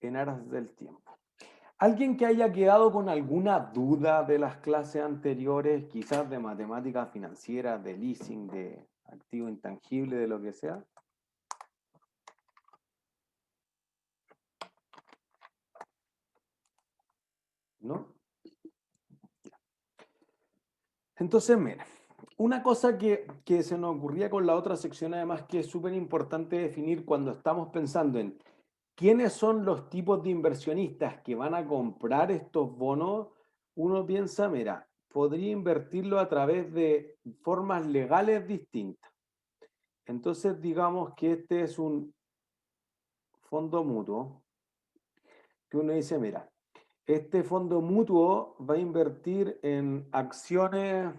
en aras del tiempo. ¿Alguien que haya quedado con alguna duda de las clases anteriores, quizás de matemáticas financieras, de leasing, de activo intangible, de lo que sea? ¿No? Entonces, mira, una cosa que se nos ocurría con la otra sección, además, que es súper importante definir cuando estamos pensando en quiénes son los tipos de inversionistas que van a comprar estos bonos, uno piensa, mira, podría invertirlo a través de formas legales distintas. Entonces, digamos que este es un fondo mutuo, que uno dice, mira, este fondo mutuo va a invertir en acciones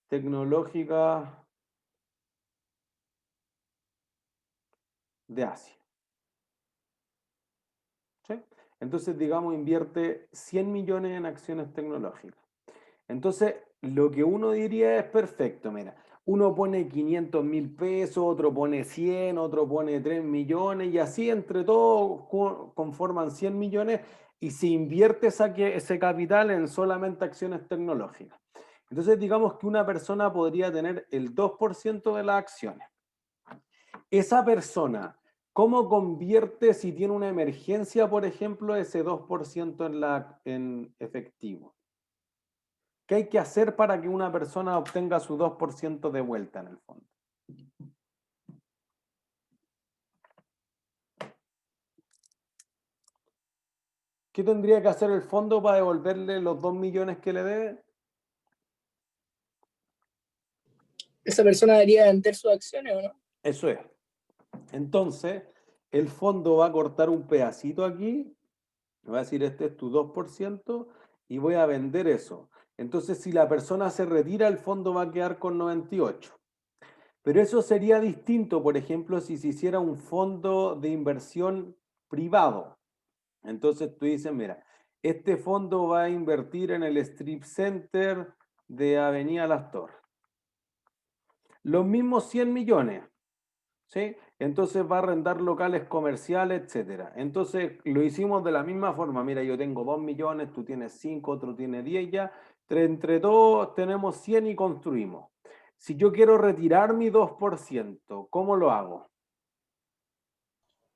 tecnológicas de Asia. ¿Sí? Entonces, digamos, invierte 100 millones en acciones tecnológicas. Entonces, lo que uno diría es perfecto, mira, uno pone 500.000 pesos, otro pone 100, otro pone 3 millones y así entre todos conforman 100 millones y se invierte ese capital en solamente acciones tecnológicas. Entonces, digamos que una persona podría tener el 2% de las acciones. Esa persona, ¿cómo convierte si tiene una emergencia, por ejemplo, ese 2% en efectivo? ¿Qué hay que hacer para que una persona obtenga su 2% de vuelta en el fondo? ¿Qué tendría que hacer el fondo para devolverle los 2 millones que le debe? ¿Esa persona debería vender sus acciones o no? Eso es. Entonces, el fondo va a cortar un pedacito aquí, va a decir, este es tu 2% y voy a vender eso. Entonces, si la persona se retira, el fondo va a quedar con 98. Pero eso sería distinto, por ejemplo, si se hiciera un fondo de inversión privado. Entonces tú dices, mira, este fondo va a invertir en el Strip Center de Avenida Las Torres. Los mismos 100 millones, ¿sí? Entonces va a arrendar locales comerciales, etcétera. Entonces lo hicimos de la misma forma. Mira, yo tengo 2 millones, tú tienes 5, otro tiene 10 ya. Entre todos tenemos 100 y construimos. Si yo quiero retirar mi 2%, ¿cómo lo hago?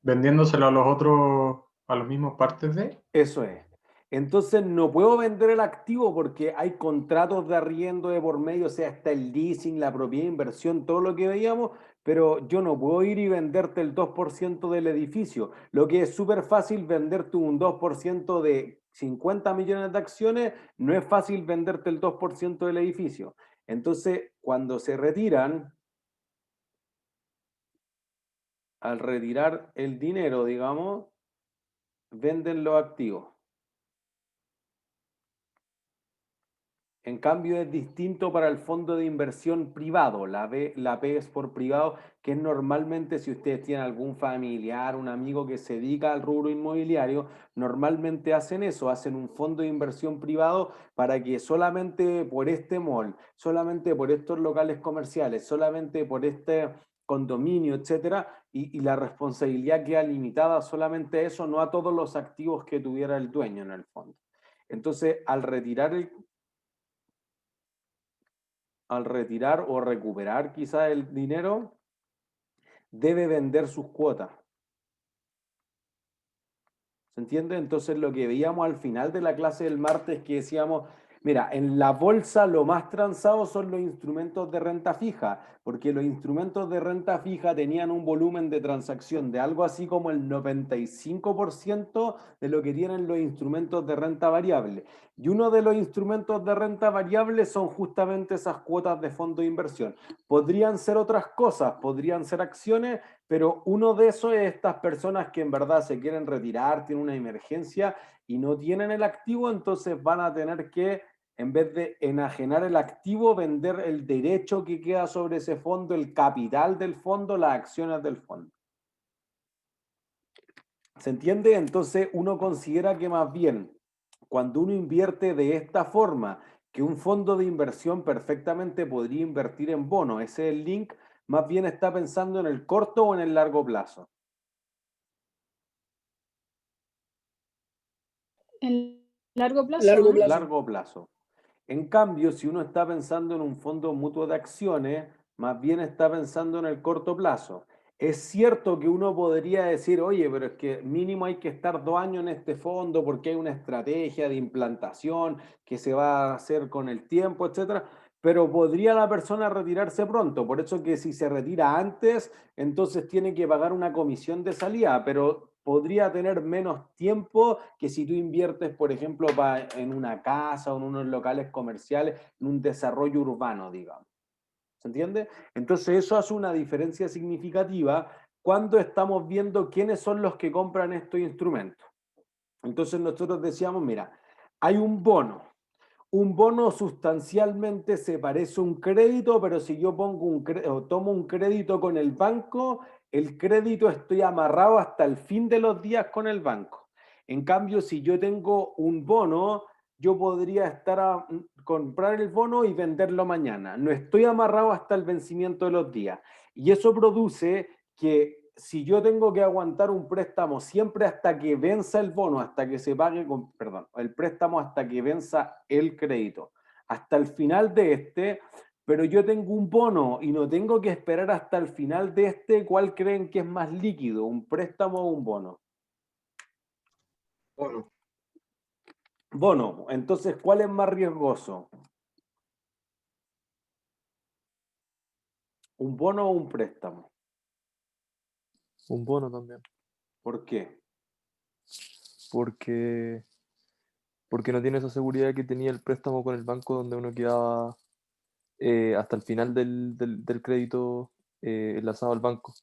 Vendiéndoselo a los otros, a los mismos partes de. Eso es. Entonces no puedo vender el activo porque hay contratos de arriendo de por medio, o sea, está el leasing, la propiedad de inversión, todo lo que veíamos, pero yo no puedo ir y venderte el 2% del edificio. Lo que es súper fácil venderte un 2% de 50 millones de acciones, no es fácil venderte el 2% del edificio. Entonces, cuando se retiran, al retirar el dinero, digamos, venden los activos. En cambio, es distinto para el fondo de inversión privado. La P es por privado, que es normalmente si ustedes tienen algún familiar, un amigo que se dedica al rubro inmobiliario, normalmente hacen eso, hacen un fondo de inversión privado para que solamente por este mall, solamente por estos locales comerciales, solamente por este condominio, etcétera, y la responsabilidad queda limitada solamente a eso, no a todos los activos que tuviera el dueño en el fondo. Entonces, al retirar o recuperar quizá el dinero, debe vender sus cuotas. ¿Se entiende? Entonces lo que veíamos al final de la clase del martes que decíamos, mira, en la bolsa lo más transado son los instrumentos de renta fija, porque los instrumentos de renta fija tenían un volumen de transacción de algo así como el 95% de lo que tienen los instrumentos de renta variable. Y uno de los instrumentos de renta variable son justamente esas cuotas de fondo de inversión. Podrían ser otras cosas, podrían ser acciones, pero uno de esos es estas personas que en verdad se quieren retirar, tienen una emergencia y no tienen el activo, entonces van a tener que, en vez de enajenar el activo, vender el derecho que queda sobre ese fondo, el capital del fondo, las acciones del fondo. ¿Se entiende? Entonces uno considera que más bien cuando uno invierte de esta forma, que un fondo de inversión perfectamente podría invertir en bonos, ese es el link, más bien está pensando en el corto o en el largo plazo. En largo plazo. Largo ¿no? plazo. Largo plazo. En cambio, si uno está pensando en un fondo mutuo de acciones, más bien está pensando en el corto plazo. Es cierto que uno podría decir, oye, pero es que mínimo hay que estar 2 años en este fondo porque hay una estrategia de implantación que se va a hacer con el tiempo, etcétera. Pero podría la persona retirarse pronto. Por eso que si se retira antes, entonces tiene que pagar una comisión de salida, pero podría tener menos tiempo que si tú inviertes, por ejemplo, en una casa o en unos locales comerciales, en un desarrollo urbano, digamos. ¿Se entiende? Entonces eso hace una diferencia significativa cuando estamos viendo quiénes son los que compran estos instrumentos. Entonces nosotros decíamos, mira, hay un bono. Un bono sustancialmente se parece a un crédito, pero si yo tomo un crédito con el banco, el crédito estoy amarrado hasta el fin de los días con el banco. En cambio, si yo tengo un bono, yo podría comprar el bono y venderlo mañana. No estoy amarrado hasta el vencimiento de los días. Y eso produce que si yo tengo que aguantar un préstamo siempre hasta que venza el bono, hasta que se pague, perdón, el préstamo hasta que venza el crédito, hasta el final de este, pero yo tengo un bono y no tengo que esperar hasta el final de este, ¿cuál creen que es más líquido, un préstamo o un bono? Bono. Bono. Entonces, ¿cuál es más riesgoso? ¿Un bono o un préstamo? Un bono también. ¿Por qué? Porque no tiene esa seguridad que tenía el préstamo con el banco donde uno quedaba hasta el final del crédito enlazado al banco.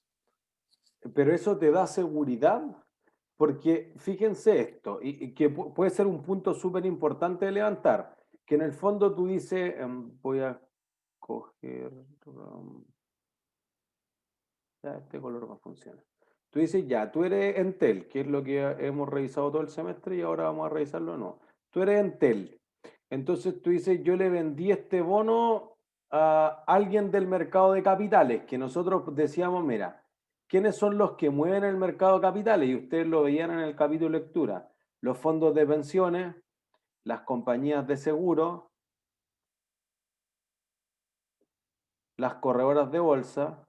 Pero eso te da seguridad, porque fíjense esto, y que puede ser un punto súper importante de levantar, que en el fondo tú dices, voy a coger, ya este color no funciona. Tú dices, ya, tú eres Entel, que es lo que hemos revisado todo el semestre y ahora vamos a revisarlo, no. Tú eres Entel. Entonces tú dices, yo le vendí este bono a alguien del mercado de capitales, que nosotros decíamos, mira, ¿quiénes son los que mueven el mercado de capitales? Y ustedes lo veían en el capítulo de lectura. Los fondos de pensiones, las compañías de seguro, las corredoras de bolsa,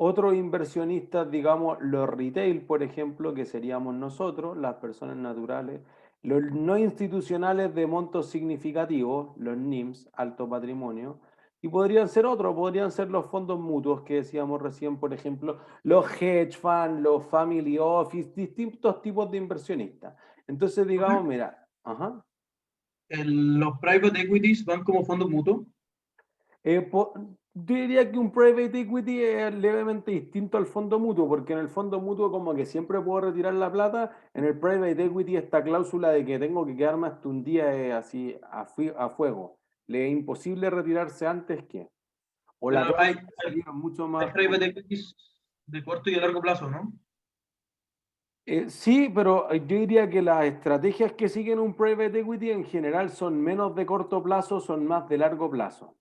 otros inversionistas, digamos, los retail, por ejemplo, que seríamos nosotros, las personas naturales, los no institucionales de montos significativos, los NIMS, alto patrimonio, y podrían ser otros, podrían ser los fondos mutuos que decíamos recién, por ejemplo, los hedge funds, los family office, distintos tipos de inversionistas. Entonces, digamos, mira, ajá. Los private equities van como fondos mutuos. Yo diría que un private equity es levemente distinto al fondo mutuo, porque en el fondo mutuo como que siempre puedo retirar la plata, en el private equity esta cláusula de que tengo que quedarme hasta un día así a fuego. Le es imposible retirarse antes que. O la Pero tasa hay de salida es mucho más. private equities de corto y de largo plazo, ¿no? Sí, pero yo diría que las estrategias que siguen un private equity en general son menos de corto plazo, son más de largo plazo.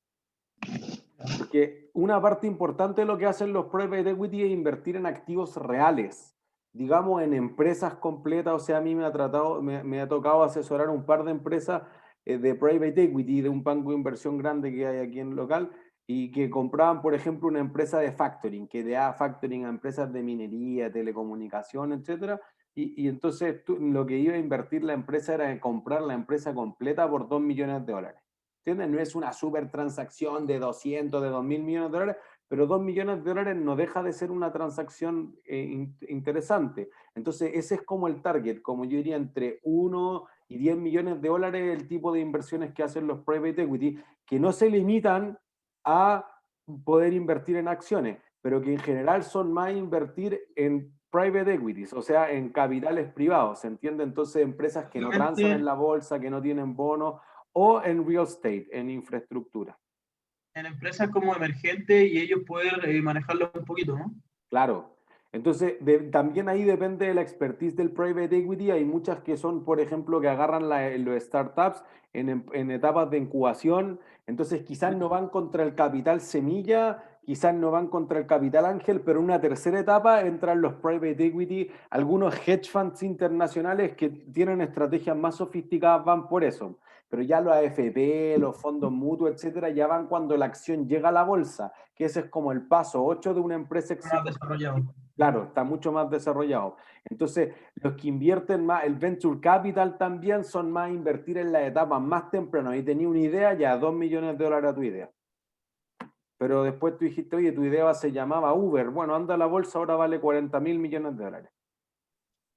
Porque una parte importante de lo que hacen los private equity es invertir en activos reales, digamos en empresas completas. O sea, a mí me ha tocado asesorar un par de empresas de private equity, de un banco de inversión grande que hay aquí en el local, y que compraban, por ejemplo, una empresa de factoring, que da factoring a empresas de minería, telecomunicación, etcétera. Y entonces lo que iba a invertir la empresa era comprar la empresa completa por $2 millones. ¿Entiendes? No es una super transacción de 200, de 2.000 millones de dólares, pero $2 millones no deja de ser una transacción interesante. Entonces, ese es como el target, como yo diría, entre 1 y 10 millones de dólares el tipo de inversiones que hacen los private equity, que no se limitan a poder invertir en acciones, pero que en general son más invertir en private equities, o sea, en capitales privados, ¿se entiende? Entonces, empresas que no transan en la bolsa, que no tienen bonos, o en real estate, en infraestructura. En empresas como emergentes y ellos poder manejarlo un poquito, ¿no? Claro. Entonces, también ahí depende de la expertise del private equity. Hay muchas que son, por ejemplo, que agarran los startups en etapas de incubación. Entonces, quizás no van contra el capital semilla, quizás no van contra el capital ángel, pero en una tercera etapa entran los private equity. Algunos hedge funds internacionales que tienen estrategias más sofisticadas van por eso. Pero ya los AFP, los fondos mutuos, etcétera, ya van cuando la acción llega a la bolsa, que ese es como el paso 8 de una empresa Más exitosa. desarrollado. Claro, está mucho más desarrollado. Entonces, los que invierten más, el venture capital también son más invertir en las etapas más tempranas. Y tenía una idea, ya $2 millones a tu idea. Pero después tú dijiste, oye, tu idea se llamaba Uber. Bueno, anda a la bolsa, ahora vale $40.000 millones.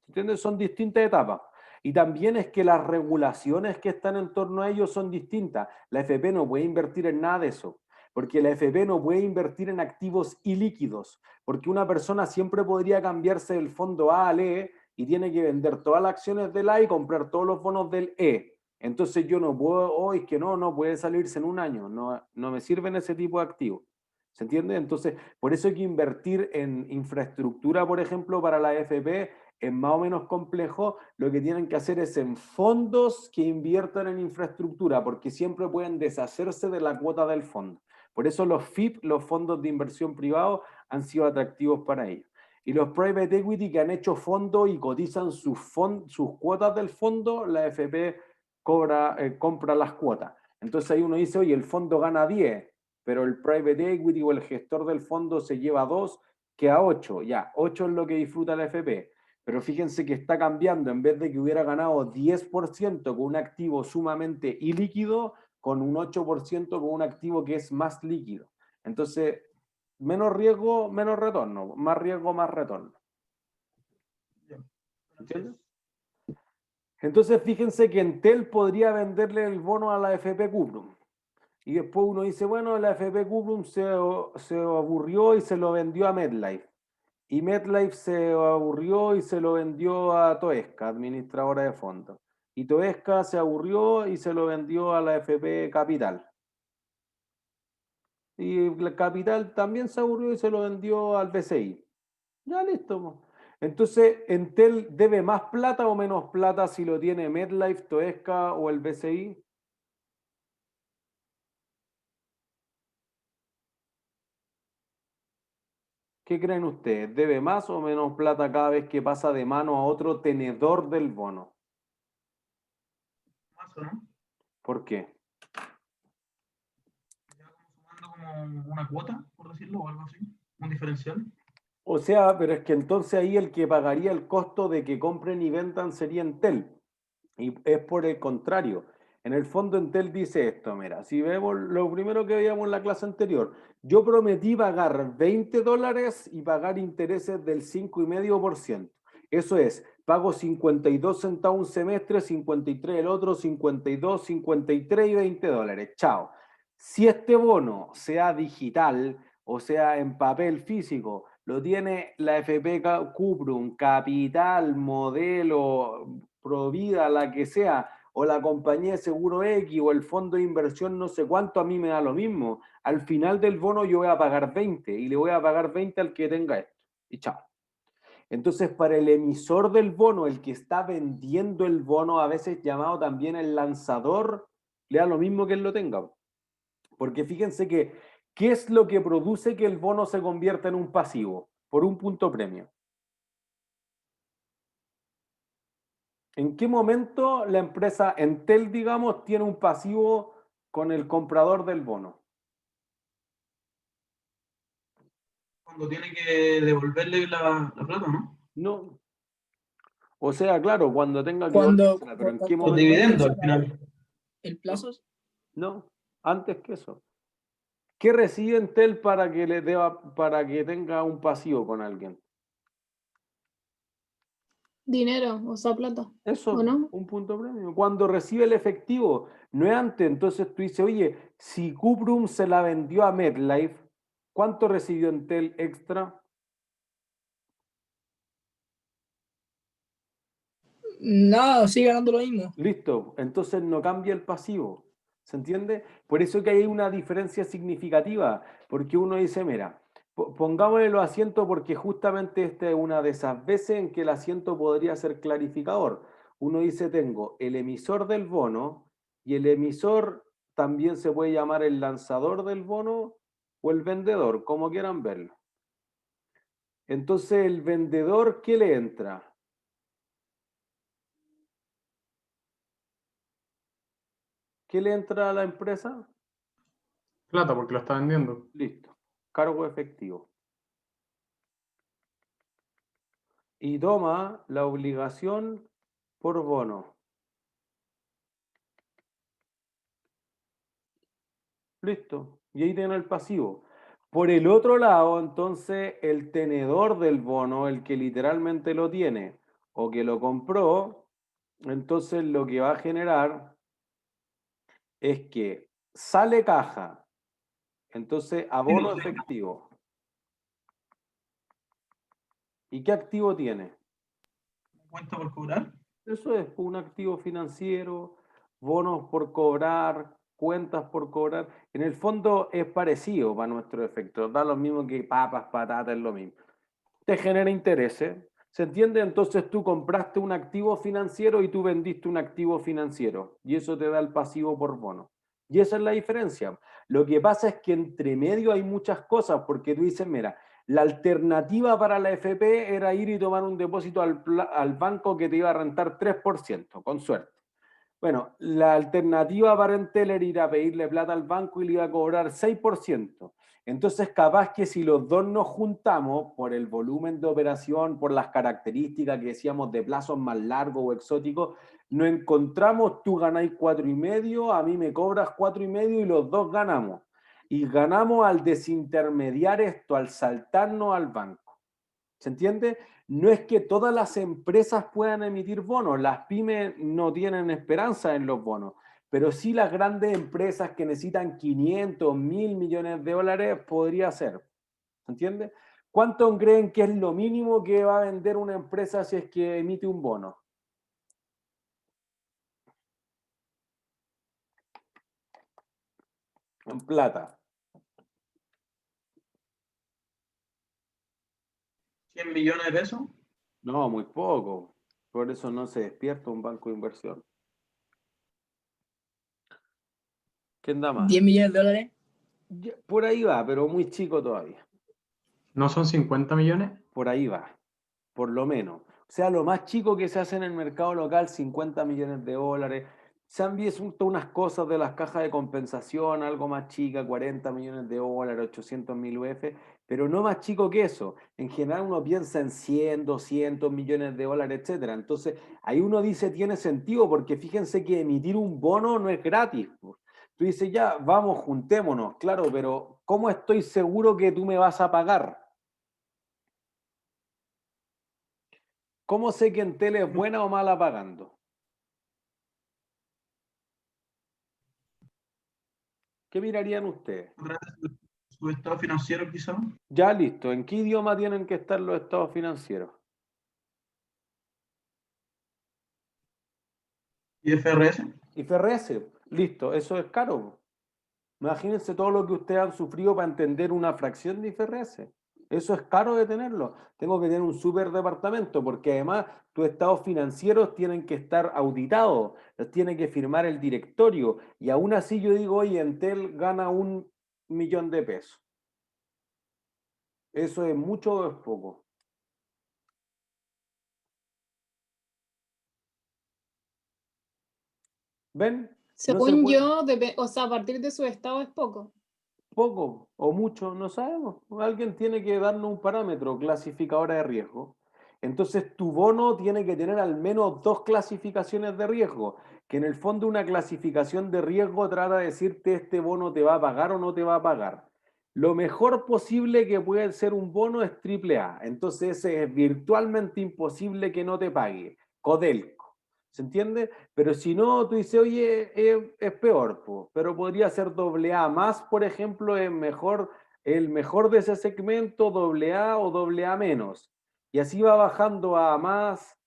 ¿Entiendes? Son distintas etapas. Y también es que las regulaciones que están en torno a ellos son distintas. La FP no puede invertir en nada de eso, porque la FP no puede invertir en activos ilíquidos, porque una persona siempre podría cambiarse del fondo A al E y tiene que vender todas las acciones del A y comprar todos los bonos del E. Entonces yo no puedo, hoy es que no puede salirse en un año, no me sirven ese tipo de activos. ¿Se entiende? Entonces, por eso hay que invertir en infraestructura, por ejemplo, para la FP es más o menos complejo. Lo que tienen que hacer es en fondos que inviertan en infraestructura, porque siempre pueden deshacerse de la cuota del fondo. Por eso los FIP, los fondos de inversión privados, han sido atractivos para ellos. Y los private equity que han hecho fondos y cotizan sus cuotas del fondo, la FP compra las cuotas. Entonces ahí uno dice, oye, el fondo gana 10, pero el private equity o el gestor del fondo se lleva 2, queda 8. Ya, 8 es lo que disfruta la FP. Pero fíjense que está cambiando, en vez de que hubiera ganado 10% con un activo sumamente ilíquido, con un 8% con un activo que es más líquido. Entonces, menos riesgo, menos retorno. Más riesgo, más retorno. ¿Entiendes? Entonces, fíjense que Entel podría venderle el bono a la FP Cuprum. Y después uno dice, bueno, la FP Cuprum se aburrió y se lo vendió a MetLife. Y MetLife se aburrió y se lo vendió a Toesca, administradora de fondos. Y Toesca se aburrió y se lo vendió a la FP Capital. Y la Capital también se aburrió y se lo vendió al BCI. Ya listo. Entonces, ¿Entel debe más plata o menos plata si lo tiene MetLife, Toesca o el BCI? ¿Qué creen ustedes? ¿Debe más o menos plata cada vez que pasa de mano a otro tenedor del bono? Más, ¿o no? ¿Por qué? Ya como sumando como una cuota, por decirlo, o algo así. Un diferencial. O sea, pero es que entonces ahí el que pagaría el costo de que compren y vendan sería Entel. Y es por el contrario. En el fondo Entel dice esto, mira, si vemos lo primero que veíamos en la clase anterior, yo prometí pagar $20 y pagar intereses del 5,5%. Eso es, pago 52 centavos un semestre, 53 el otro, 52, 53 y $20. Chao. Si este bono, sea digital o sea en papel físico, lo tiene la FP Cuprum, Capital, Modelo, Provida, la que sea, o la compañía de seguro X, o el fondo de inversión no sé cuánto, a mí me da lo mismo. Al final del bono yo voy a pagar 20 y le voy a pagar 20 al que tenga esto. Y chao. Entonces, para el emisor del bono, el que está vendiendo el bono, a veces llamado también el lanzador, le da lo mismo que él lo tenga. Porque fíjense que, ¿qué es lo que produce que el bono se convierta en un pasivo? Por un punto premio. ¿En qué momento la empresa Entel, digamos, tiene un pasivo con el comprador del bono? Cuando tiene que devolverle la plata, ¿no? No. O sea, claro, cuando tenga que Cuando, devolvérsela, pero ¿en qué Los momento? dividendos al final. el plazo, No, antes que eso. ¿Qué recibe Entel para que le deba, para que tenga un pasivo con alguien? Dinero, o sea, plata, Eso, ¿o no? un punto premio. Cuando recibe el efectivo, no es antes. Entonces tú dices, oye, si Cuprum se la vendió a MetLife, ¿cuánto recibió Entel extra? nada, sigue ganando lo mismo. Listo, entonces no cambia el pasivo. ¿Se entiende? Por eso que hay una diferencia significativa, porque uno dice, mira, Pongámosle los asientos porque justamente esta es una de esas veces en que el asiento podría ser clarificador. Uno dice, tengo el emisor del bono y el emisor también se puede llamar el lanzador del bono o el vendedor, como quieran verlo. Entonces, el vendedor, ¿qué le entra? ¿Qué le entra a la empresa? Plata, porque lo está vendiendo. Listo. Cargo efectivo. Y toma la obligación por bono. Listo. Y ahí tiene el pasivo. Por el otro lado, entonces, el tenedor del bono, el que literalmente lo tiene o que lo compró, entonces lo que va a generar es que sale caja, entonces abono efectivo. ¿Y qué activo tiene? Cuenta por cobrar. Eso es un activo financiero, bonos por cobrar, cuentas por cobrar. En el fondo es parecido para nuestro efecto. Da lo mismo que papas, patatas, es lo mismo. Te genera intereses. ¿Se entiende? Entonces tú compraste un activo financiero y tú vendiste un activo financiero. Y eso te da el pasivo por bono. Y esa es la diferencia. Lo que pasa es que entre medio hay muchas cosas, porque tú dices, mira, la alternativa para la FP era ir y tomar un depósito al banco que te iba a rentar 3%, con suerte. Bueno, la alternativa para Entel era ir a pedirle plata al banco y le iba a cobrar 6%. Entonces, capaz que si los dos nos juntamos por el volumen de operación, por las características que decíamos de plazos más largos o exóticos, nos encontramos, tú ganáis 4,5, a mí me cobras 4,5 y los dos ganamos. Y ganamos al desintermediar esto, al saltarnos al banco. ¿Se entiende? No es que todas las empresas puedan emitir bonos, las pymes no tienen esperanza en los bonos, pero sí las grandes empresas que necesitan 500, 1.000 millones de dólares podría ser. ¿Se entiende? ¿Cuánto creen que es lo mínimo que va a vender una empresa si es que emite un bono? En plata. 100 millones de pesos. No, muy poco. Por eso no se despierta un banco de inversión. ¿Quién da más? 10 millones de dólares. Por ahí va, pero muy chico todavía. ¿No son 50 millones? Por ahí va, por lo menos. O sea, lo más chico que se hace en el mercado local, 50 millones de dólares. Se han visto unas cosas de las cajas de compensación, algo más chica, 40 millones de dólares, 800.000 UF, pero no más chico que eso. En general uno piensa en 100, 200 millones de dólares, etcétera. Entonces, ahí uno dice, tiene sentido, porque fíjense que emitir un bono no es gratis. Tú dices, ya, vamos, juntémonos, claro, pero ¿cómo estoy seguro que tú me vas a pagar? ¿Cómo sé que Entel es buena o mala pagando? ¿Qué mirarían ustedes? Su estado financiero, quizás. Ya listo. ¿En qué idioma tienen que estar los estados financieros? IFRS. IFRS. Listo. Eso es caro. Imagínense todo lo que ustedes han sufrido para entender una fracción de IFRS. Eso es caro de tenerlo. Tengo que tener un súper departamento porque además tus estados financieros tienen que estar auditados, los tiene que firmar el directorio. Y aún así yo digo, oye, Entel gana 1.000.000 de pesos. ¿Eso es mucho o es poco? ¿Ven? No se Según puede. yo, o sea, a partir de su estado es poco. Poco o mucho, no sabemos. Alguien tiene que darnos un parámetro, clasificadora de riesgo. Entonces, tu bono tiene que tener al menos 2 clasificaciones de riesgo, que en el fondo una clasificación de riesgo trata de decirte este bono te va a pagar o no te va a pagar. Lo mejor posible que puede ser un bono es AAA. Entonces, ese es virtualmente imposible que no te pague. Codelco. ¿Se entiende? Pero si no, tú dices, oye, es peor, po, pero podría ser AA más, por ejemplo, es mejor, el mejor de ese segmento, AA o AA menos. Y así va bajando a más,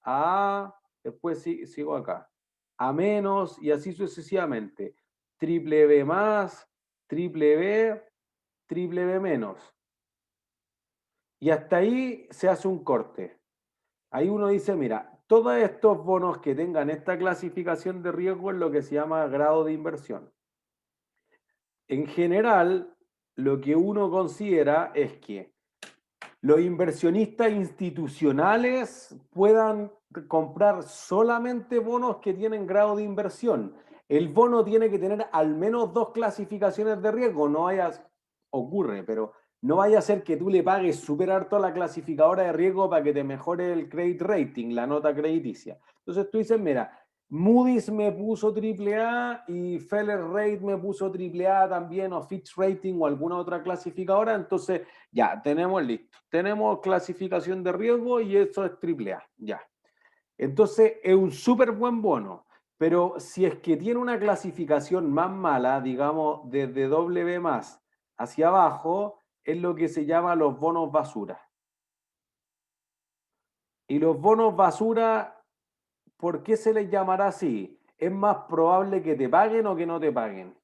a A, después sigo acá, a menos y así sucesivamente. Triple B más, triple B menos. Y hasta ahí se hace un corte. Ahí uno dice, mira, todos estos bonos que tengan esta clasificación de riesgo es lo que se llama grado de inversión. En general, lo que uno considera es que los inversionistas institucionales puedan comprar solamente bonos que tienen grado de inversión. El bono tiene que tener al menos 2 clasificaciones de riesgo, no ocurre, pero no vaya a ser que tú le pagues súper harto a la clasificadora de riesgo para que te mejore el credit rating, la nota crediticia. Entonces tú dices, mira, Moody's me puso AAA y Feller Rate me puso AAA también, o Fitch Rating o alguna otra clasificadora, entonces ya, tenemos listo. Tenemos clasificación de riesgo y eso es AAA, ya. Entonces es un súper buen bono, pero si es que tiene una clasificación más mala, digamos desde W más hacia abajo, es lo que se llama los bonos basura. Y los bonos basura, ¿por qué se les llamará así? Es más probable que te paguen o que no te paguen.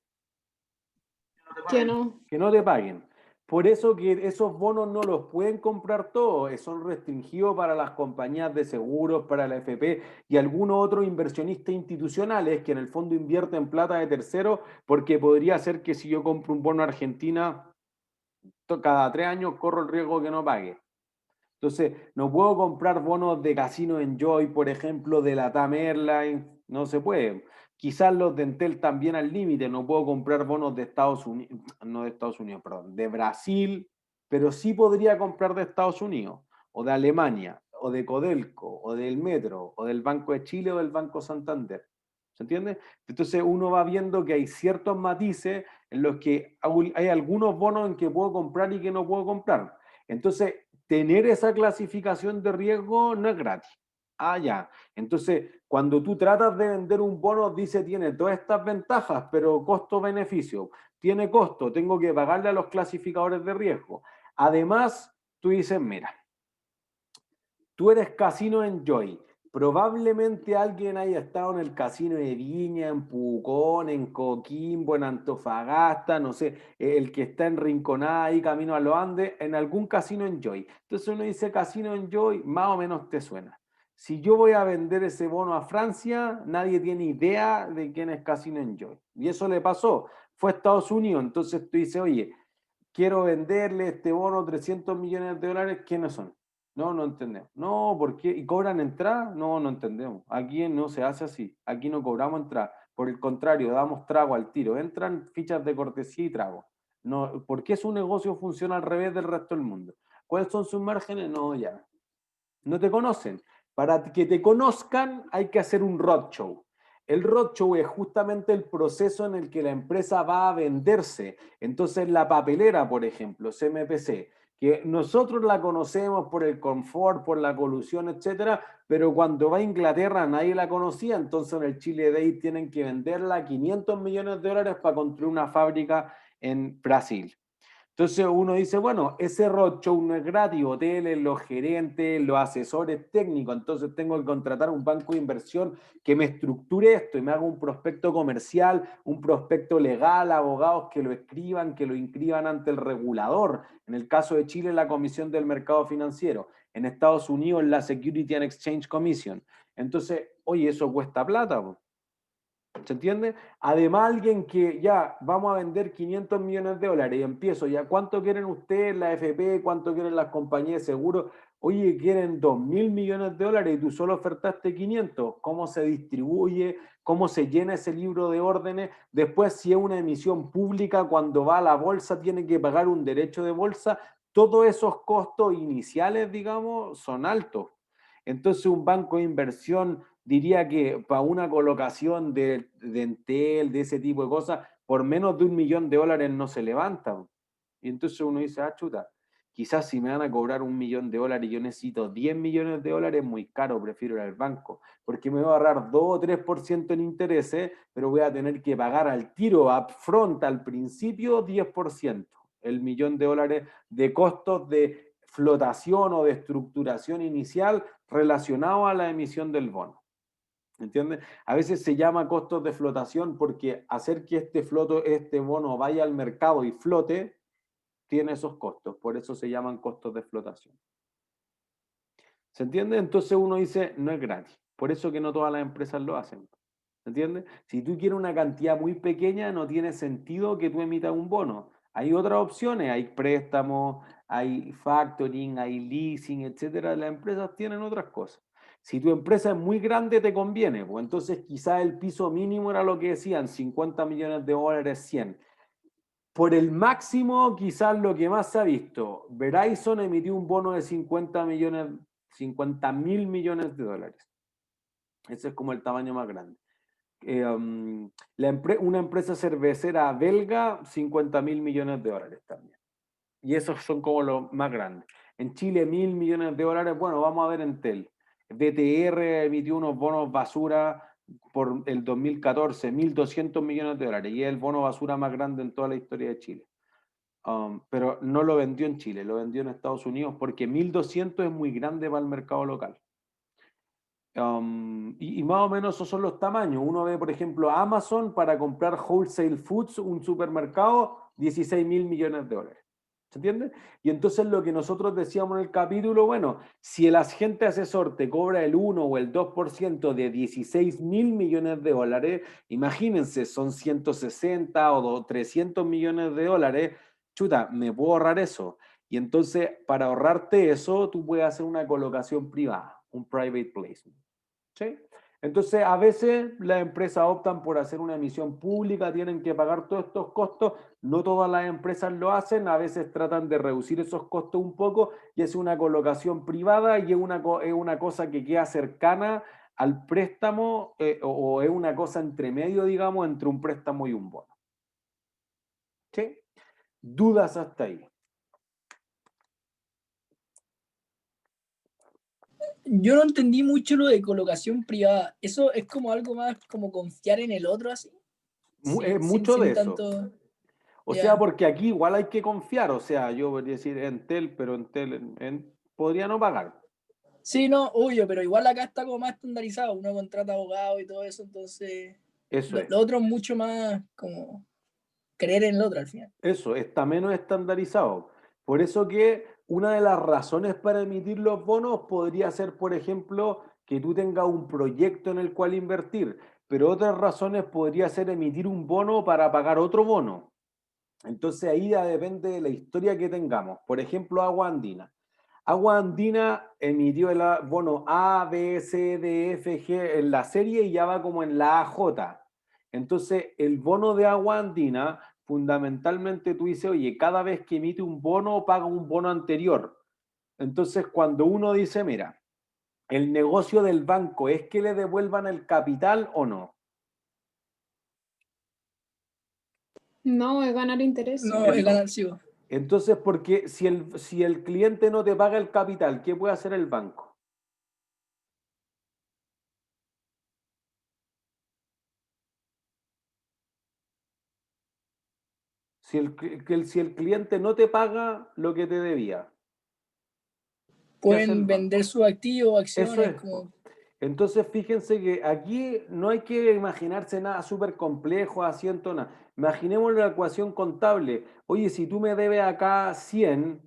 Que no. Que no te paguen. Por eso que esos bonos no los pueden comprar todos, son restringidos para las compañías de seguros, para la FP y algunos otros inversionistas institucionales que en el fondo invierten plata de terceros, porque podría ser que si yo compro un bono Argentina, cada 3 años corro el riesgo que no pague. Entonces, no puedo comprar bonos de Casino Enjoy, por ejemplo, de la TAM Airlines, no se puede. Quizás los de Entel también al límite, no puedo comprar bonos de Estados Unidos, no de Estados Unidos, perdón, de Brasil, pero sí podría comprar de Estados Unidos, o de Alemania, o de Codelco, o del Metro, o del Banco de Chile, o del Banco Santander. ¿Se entiende? Entonces uno va viendo que hay ciertos matices en los que hay algunos bonos en que puedo comprar y que no puedo comprar. Entonces, tener esa clasificación de riesgo no es gratis. Ah, ya. Entonces, cuando tú tratas de vender un bono, dice tiene todas estas ventajas, pero costo-beneficio. Tiene costo, tengo que pagarle a los clasificadores de riesgo. Además, tú dices, mira, tú eres Casino Enjoy. Probablemente alguien haya estado en el casino de Viña, en Pucón, en Coquimbo, en Antofagasta, no sé, el que está en Rinconada ahí camino a los Andes, en algún casino Enjoy. Entonces uno dice Casino Enjoy, más o menos te suena. Si yo voy a vender ese bono a Francia, nadie tiene idea de quién es Casino Enjoy. Y eso le pasó. Fue a Estados Unidos, entonces tú dices, oye, quiero venderle este bono 300 millones de dólares, ¿quiénes son? No, no entendemos. No, ¿por qué? ¿Y cobran entrada? No, no entendemos. Aquí no se hace así. Aquí no cobramos entrada. Por el contrario, damos trago al tiro. Entran fichas de cortesía y trago. No, ¿por qué su negocio funciona al revés del resto del mundo? ¿Cuáles son sus márgenes? No, ya. No te conocen. Para que te conozcan hay que hacer un roadshow. El roadshow es justamente el proceso en el que la empresa va a venderse. Entonces la papelera, por ejemplo, CMPC, que nosotros la conocemos por el confort, por la colusión, etcétera, pero cuando va a Inglaterra nadie la conocía, entonces en el Chile Day tienen que venderla a 500 millones de dólares para construir una fábrica en Brasil. Entonces uno dice, bueno, ese roadshow no es gratis, hoteles, los gerentes, los asesores técnicos, entonces tengo que contratar un banco de inversión que me estructure esto y me haga un prospecto comercial, un prospecto legal, abogados que lo escriban, que lo inscriban ante el regulador. En el caso de Chile, la Comisión del Mercado Financiero. En Estados Unidos, la Security and Exchange Commission. Entonces, oye, eso cuesta plata, po. ¿Se entiende? Además, alguien que ya vamos a vender 500 millones de dólares y empiezo ya, ¿cuánto quieren ustedes, la FP? ¿Cuánto quieren las compañías de seguro? Oye, quieren 2.000 millones de dólares y tú solo ofertaste 500. ¿Cómo se distribuye? ¿Cómo se llena ese libro de órdenes? Después, si es una emisión pública, cuando va a la bolsa, tiene que pagar un derecho de bolsa. Todos esos costos iniciales, digamos, son altos. Entonces, un banco de inversión diría que para una colocación de Entel, de ese tipo de cosas, por menos de $1 millón no se levanta. Y entonces uno dice, ah, chuta, quizás si me van a cobrar $1 millón y yo necesito 10 millones de dólares, es muy caro, prefiero ir al banco, porque me voy a ahorrar 2 o 3% en intereses, pero voy a tener que pagar al tiro, upfront, al principio, 10%, el $1 millón de costos de flotación o de estructuración inicial relacionado a la emisión del bono. ¿Entiendes? A veces se llama costos de flotación porque hacer que este bono vaya al mercado y flote tiene esos costos, por eso se llaman costos de explotación. ¿Se entiende? Entonces uno dice, no es gratis. Por eso que no todas las empresas lo hacen. ¿Se entiende? Si tú quieres una cantidad muy pequeña, no tiene sentido que tú emitas un bono. Hay otras opciones, hay préstamos, hay factoring, hay leasing, etcétera. Las empresas tienen otras cosas. Si tu empresa es muy grande, te conviene, pues entonces quizás el piso mínimo era lo que decían, 50 millones de dólares, 100. Por el máximo, quizás lo que más se ha visto, Verizon emitió un bono de 50 mil millones de dólares. Ese es como el tamaño más grande. Una empresa cervecera belga, 50 mil millones de dólares también. Y esos son como los más grandes. En Chile, 1.000 millones de dólares. Bueno, vamos a ver Entel. BTR emitió unos bonos basura por el 2014, 1.200 millones de dólares. Y es el bono basura más grande en toda la historia de Chile. Pero no lo vendió en Chile, lo vendió en Estados Unidos porque 1.200 es muy grande para el mercado local. Y más o menos esos son los tamaños. Uno ve, por ejemplo, Amazon para comprar Wholesale Foods, un supermercado, 16 mil millones de dólares. ¿Se entiende? Y entonces lo que nosotros decíamos en el capítulo, bueno, si el agente asesor te cobra el 1 o el 2% de 16 mil millones de dólares, imagínense, son 160 o 300 millones de dólares, chuta, me puedo ahorrar eso. Y entonces, para ahorrarte eso, tú puedes hacer una colocación privada, un private placement. ¿Sí? Entonces, a veces las empresas optan por hacer una emisión pública, tienen que pagar todos estos costos. No todas las empresas lo hacen, a veces tratan de reducir esos costos un poco y es una colocación privada y es una cosa que queda cercana al préstamo o es una cosa entre medio, digamos, entre un préstamo y un bono. ¿Sí? ¿Dudas hasta ahí? Yo no entendí mucho lo de colocación privada. Eso es como algo más como confiar en el otro así. Mucho de eso. Tanto. O Ya. sea, porque aquí igual hay que confiar. O sea, yo podría decir Entel, pero Entel podría no pagar. Sí, no, obvio, pero igual acá está como más estandarizado. Uno contrata abogado y todo eso, entonces Eso es. lo otro es mucho más como creer en el otro al final. Eso, está menos estandarizado. Por eso que una de las razones para emitir los bonos podría ser, por ejemplo, que tú tengas un proyecto en el cual invertir, pero otras razones podría ser emitir un bono para pagar otro bono. Entonces ahí ya depende de la historia que tengamos. Por ejemplo, Agua Andina. Agua Andina emitió el bono A, B, C, D, F, G en la serie y ya va como en la AJ. Entonces, el bono de Agua Andina, fundamentalmente tú dices, oye, cada vez que emite un bono, paga un bono anterior. Entonces, cuando uno dice, mira, el negocio del banco es que le devuelvan el capital o no. No, es ganar interés. No, Eso. es ganancioso. Entonces, porque si el cliente no te paga el capital, ¿qué puede hacer el banco? Si el cliente no te paga lo que te debía, ¿qué hace el Pueden banco? vender sus activos, Eso acciones, es. como. Entonces, fíjense que aquí no hay que imaginarse nada súper complejo, asiento nada. Imaginemos la ecuación contable. Oye, si tú me debes acá 100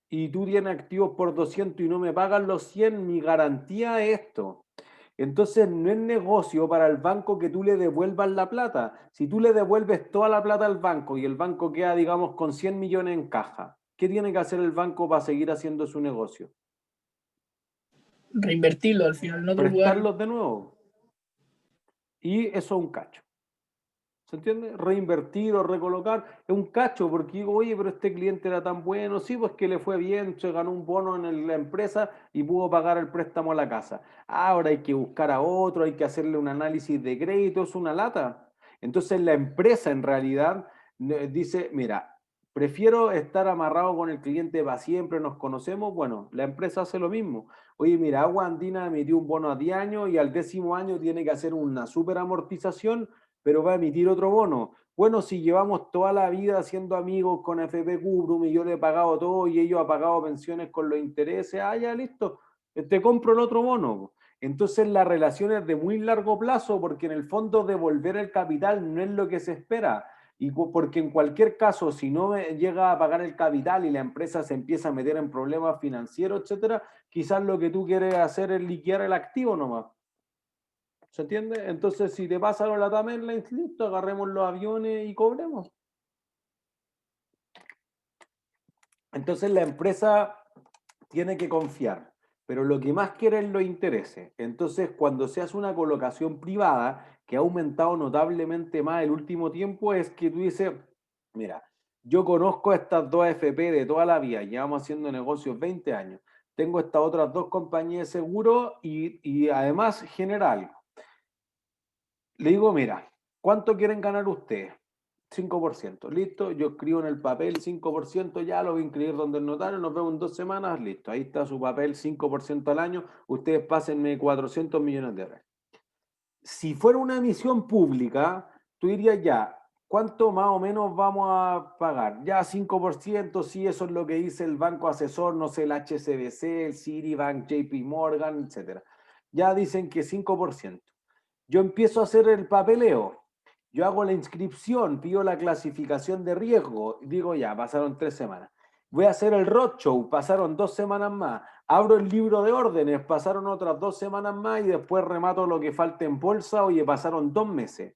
y tú tienes activos por 200 y no me pagas los 100, mi garantía es esto. Entonces, no es negocio para el banco que tú le devuelvas la plata. Si tú le devuelves toda la plata al banco y el banco queda, digamos, con 100 millones en caja, ¿qué tiene que hacer el banco para seguir haciendo su negocio? Reinvertirlo al final en otro lugar. Prestarlos de nuevo. Y eso es un cacho. ¿Se entiende? Reinvertir o recolocar es un cacho, porque digo, oye, pero este cliente era tan bueno, sí, pues que le fue bien, se ganó un bono en la empresa y pudo pagar el préstamo a la casa. Ahora hay que buscar a otro, hay que hacerle un análisis de crédito, es una lata. Entonces la empresa en realidad dice, mira, prefiero estar amarrado con el cliente para siempre, nos conocemos. Bueno, la empresa hace lo mismo. Oye, mira, Agua Andina emitió un bono a 10 años y al 10º año tiene que hacer una super amortización, pero va a emitir otro bono. Bueno, si llevamos toda la vida siendo amigos con FP Cubrum y yo le he pagado todo y ellos han pagado pensiones con los intereses, ya listo, te compro el otro bono. Entonces la relación es de muy largo plazo porque en el fondo devolver el capital no es lo que se espera. Porque en cualquier caso, si no llega a pagar el capital y la empresa se empieza a meter en problemas financieros, etcétera, quizás lo que tú quieres hacer es liquidar el activo nomás. ¿Se entiende? Entonces, si te pasa la LATAM Airlines, listo, agarremos los aviones y cobremos. Entonces, la empresa tiene que confiar, pero lo que más quiere es los intereses. Entonces, cuando se hace una colocación privada, que ha aumentado notablemente más el último tiempo, es que tú dices, mira, yo conozco estas dos AFP de toda la vida, llevamos haciendo negocios 20 años, tengo estas otras dos compañías de seguro y además general. Le digo, mira, ¿cuánto quieren ganar ustedes? 5%, listo, yo escribo en el papel 5%, ya lo voy a inscribir donde el notario, nos vemos en 2 semanas, listo, ahí está su papel, 5% al año, ustedes pásenme 400 millones de dólares. Si fuera una emisión pública, tú dirías ya, ¿cuánto más o menos vamos a pagar? Ya 5%, sí, eso es lo que dice el banco asesor, no sé, el HSBC, el Citibank, JP Morgan, etc. Ya dicen que 5%. Yo empiezo a hacer el papeleo, yo hago la inscripción, pido la clasificación de riesgo, digo ya, pasaron 3 semanas. Voy a hacer el roadshow, pasaron 2 semanas más. Abro el libro de órdenes, pasaron otras 2 semanas más y después remato lo que falta en bolsa, oye, pasaron 2 meses.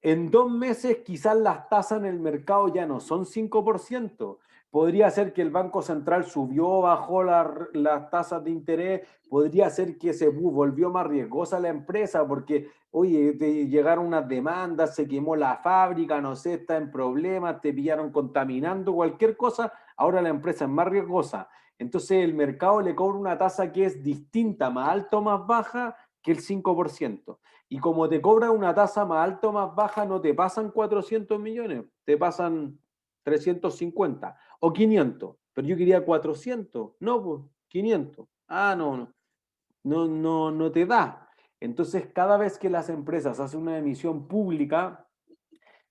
En 2 meses quizás las tasas en el mercado ya no son 5%. Podría ser que el Banco Central subió, bajó las tasas de interés, podría ser que se volvió más riesgosa la empresa porque, oye, te llegaron unas demandas, se quemó la fábrica, no sé, está en problemas, te pillaron contaminando, cualquier cosa, ahora la empresa es más riesgosa. Entonces el mercado le cobra una tasa que es distinta, más alta o más baja que el 5%. Y como te cobran una tasa más alta o más baja, no te pasan 400 millones, te pasan 350 o 500. Pero yo quería 400, no, pues 500. Ah, no te da. Entonces, cada vez que las empresas hacen una emisión pública,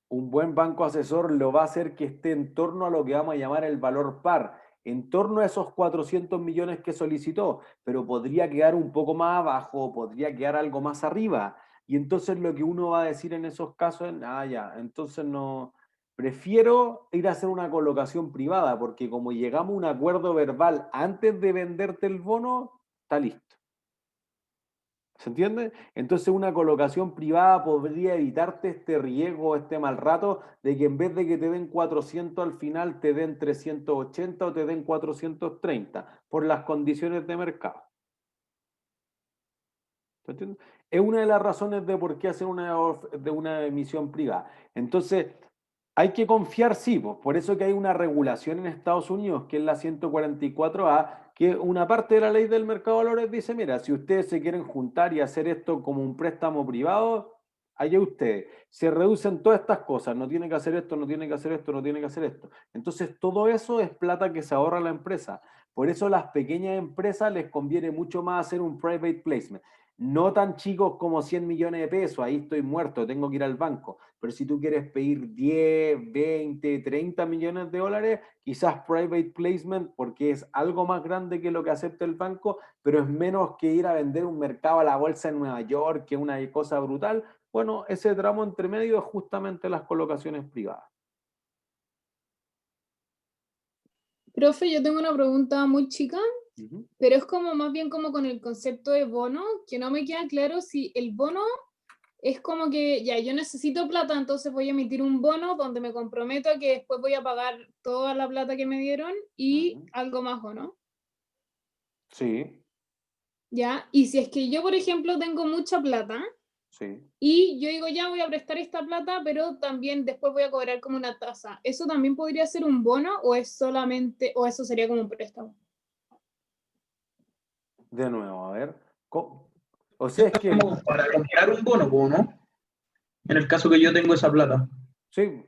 un buen banco asesor lo va a hacer que esté en torno a lo que vamos a llamar el valor par, en torno a esos 400 millones que solicitó, pero podría quedar un poco más abajo, podría quedar algo más arriba. Y entonces lo que uno va a decir en esos casos es, ya, entonces no, prefiero ir a hacer una colocación privada, porque como llegamos a un acuerdo verbal antes de venderte el bono, está listo. ¿Se entiende? Entonces una colocación privada podría evitarte este riesgo, este mal rato, de que en vez de que te den 400 al final, te den 380 o te den 430 por las condiciones de mercado. ¿Se entiende? Es una de las razones de por qué hacer una emisión privada. Entonces, hay que confiar, sí, pues, por eso que hay una regulación en Estados Unidos, que es la 144A, que una parte de la ley del mercado de valores dice, mira, si ustedes se quieren juntar y hacer esto como un préstamo privado, allá ustedes. Se reducen todas estas cosas, no tienen que hacer esto, no tienen que hacer esto, no tienen que hacer esto. Entonces, todo eso es plata que se ahorra la empresa. Por eso a las pequeñas empresas les conviene mucho más hacer un private placement. No tan chicos como 100 millones de pesos, ahí estoy muerto, tengo que ir al banco. Pero si tú quieres pedir 10, 20, 30 millones de dólares, quizás private placement, porque es algo más grande que lo que acepta el banco, pero es menos que ir a vender un mercado a la bolsa en Nueva York, que es una cosa brutal. Bueno, ese tramo entre medio es justamente las colocaciones privadas. Profe, yo tengo una pregunta muy chica, Uh-huh. pero es como más bien como con el concepto de bono, que no me queda claro si el bono es como que ya yo necesito plata, entonces voy a emitir un bono donde me comprometo a que después voy a pagar toda la plata que me dieron y algo más, ¿o no? Sí, Ya, y si es que yo, por ejemplo, tengo mucha plata sí. y yo digo, ya voy a prestar esta plata, pero también después voy a cobrar como una tasa, ¿eso también podría ser un bono o es solamente, o eso sería como un préstamo? De nuevo, a ver. O sea, es que Como para comprar un bono, po, ¿no? En el caso que yo tengo esa plata. sí,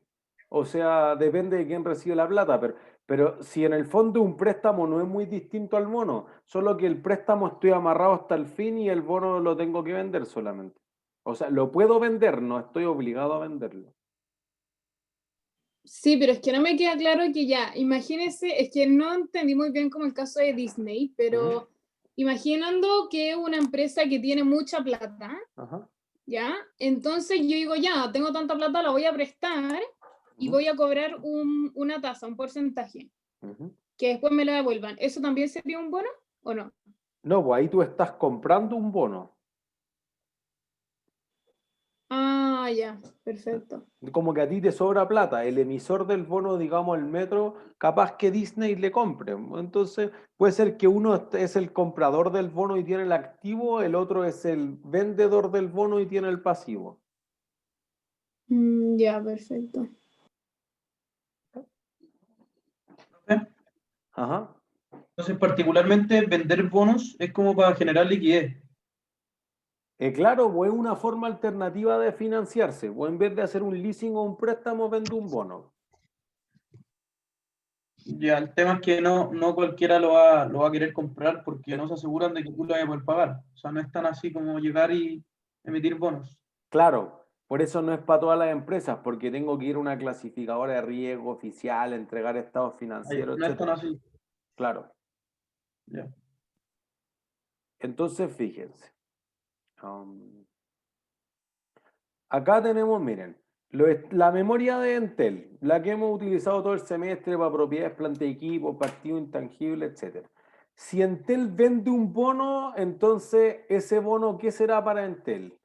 o sea, depende de quién recibe la plata, pero si en el fondo un préstamo no es muy distinto al bono, solo que el préstamo estoy amarrado hasta el fin y el bono lo tengo que vender solamente. O sea, lo puedo vender, no estoy obligado a venderlo. Sí, pero es que no me queda claro que ya, imagínese, es que no entendí muy bien como el caso de Disney, pero imaginando que una empresa que tiene mucha plata, Ajá. ¿ya? Entonces yo digo, ya, tengo tanta plata, la voy a prestar, y Ujú. voy a cobrar una tasa, un porcentaje, Ujú. que después me la devuelvan. ¿Eso también sería un bono o no? No, pues ahí tú estás comprando un bono. Ah, ya, perfecto. Como que a ti te sobra plata, el emisor del bono, digamos, el metro, capaz que Disney le compre. Entonces, puede ser que uno es el comprador del bono y tiene el activo, el otro es el vendedor del bono y tiene el pasivo. Ya, perfecto. Ajá. Entonces, particularmente, vender bonos es como para generar liquidez. Claro, pues es una forma alternativa de financiarse. O en vez de hacer un leasing o un préstamo, vendo un bono. Ya, el tema es que no cualquiera lo va a querer comprar porque no se aseguran de que tú lo vayas a poder pagar. O sea, no es tan así como llegar y emitir bonos. Claro, por eso no es para todas las empresas, porque tengo que ir a una clasificadora de riesgo oficial, entregar estados financieros, No es tan etcétera. así. Claro. Ya. Entonces, fíjense. Acá tenemos, miren, la memoria de Entel, la que hemos utilizado todo el semestre para propiedades, planta de equipo, activo intangible, etcétera. Si Entel vende un bono, entonces ese bono, ¿qué será para Entel?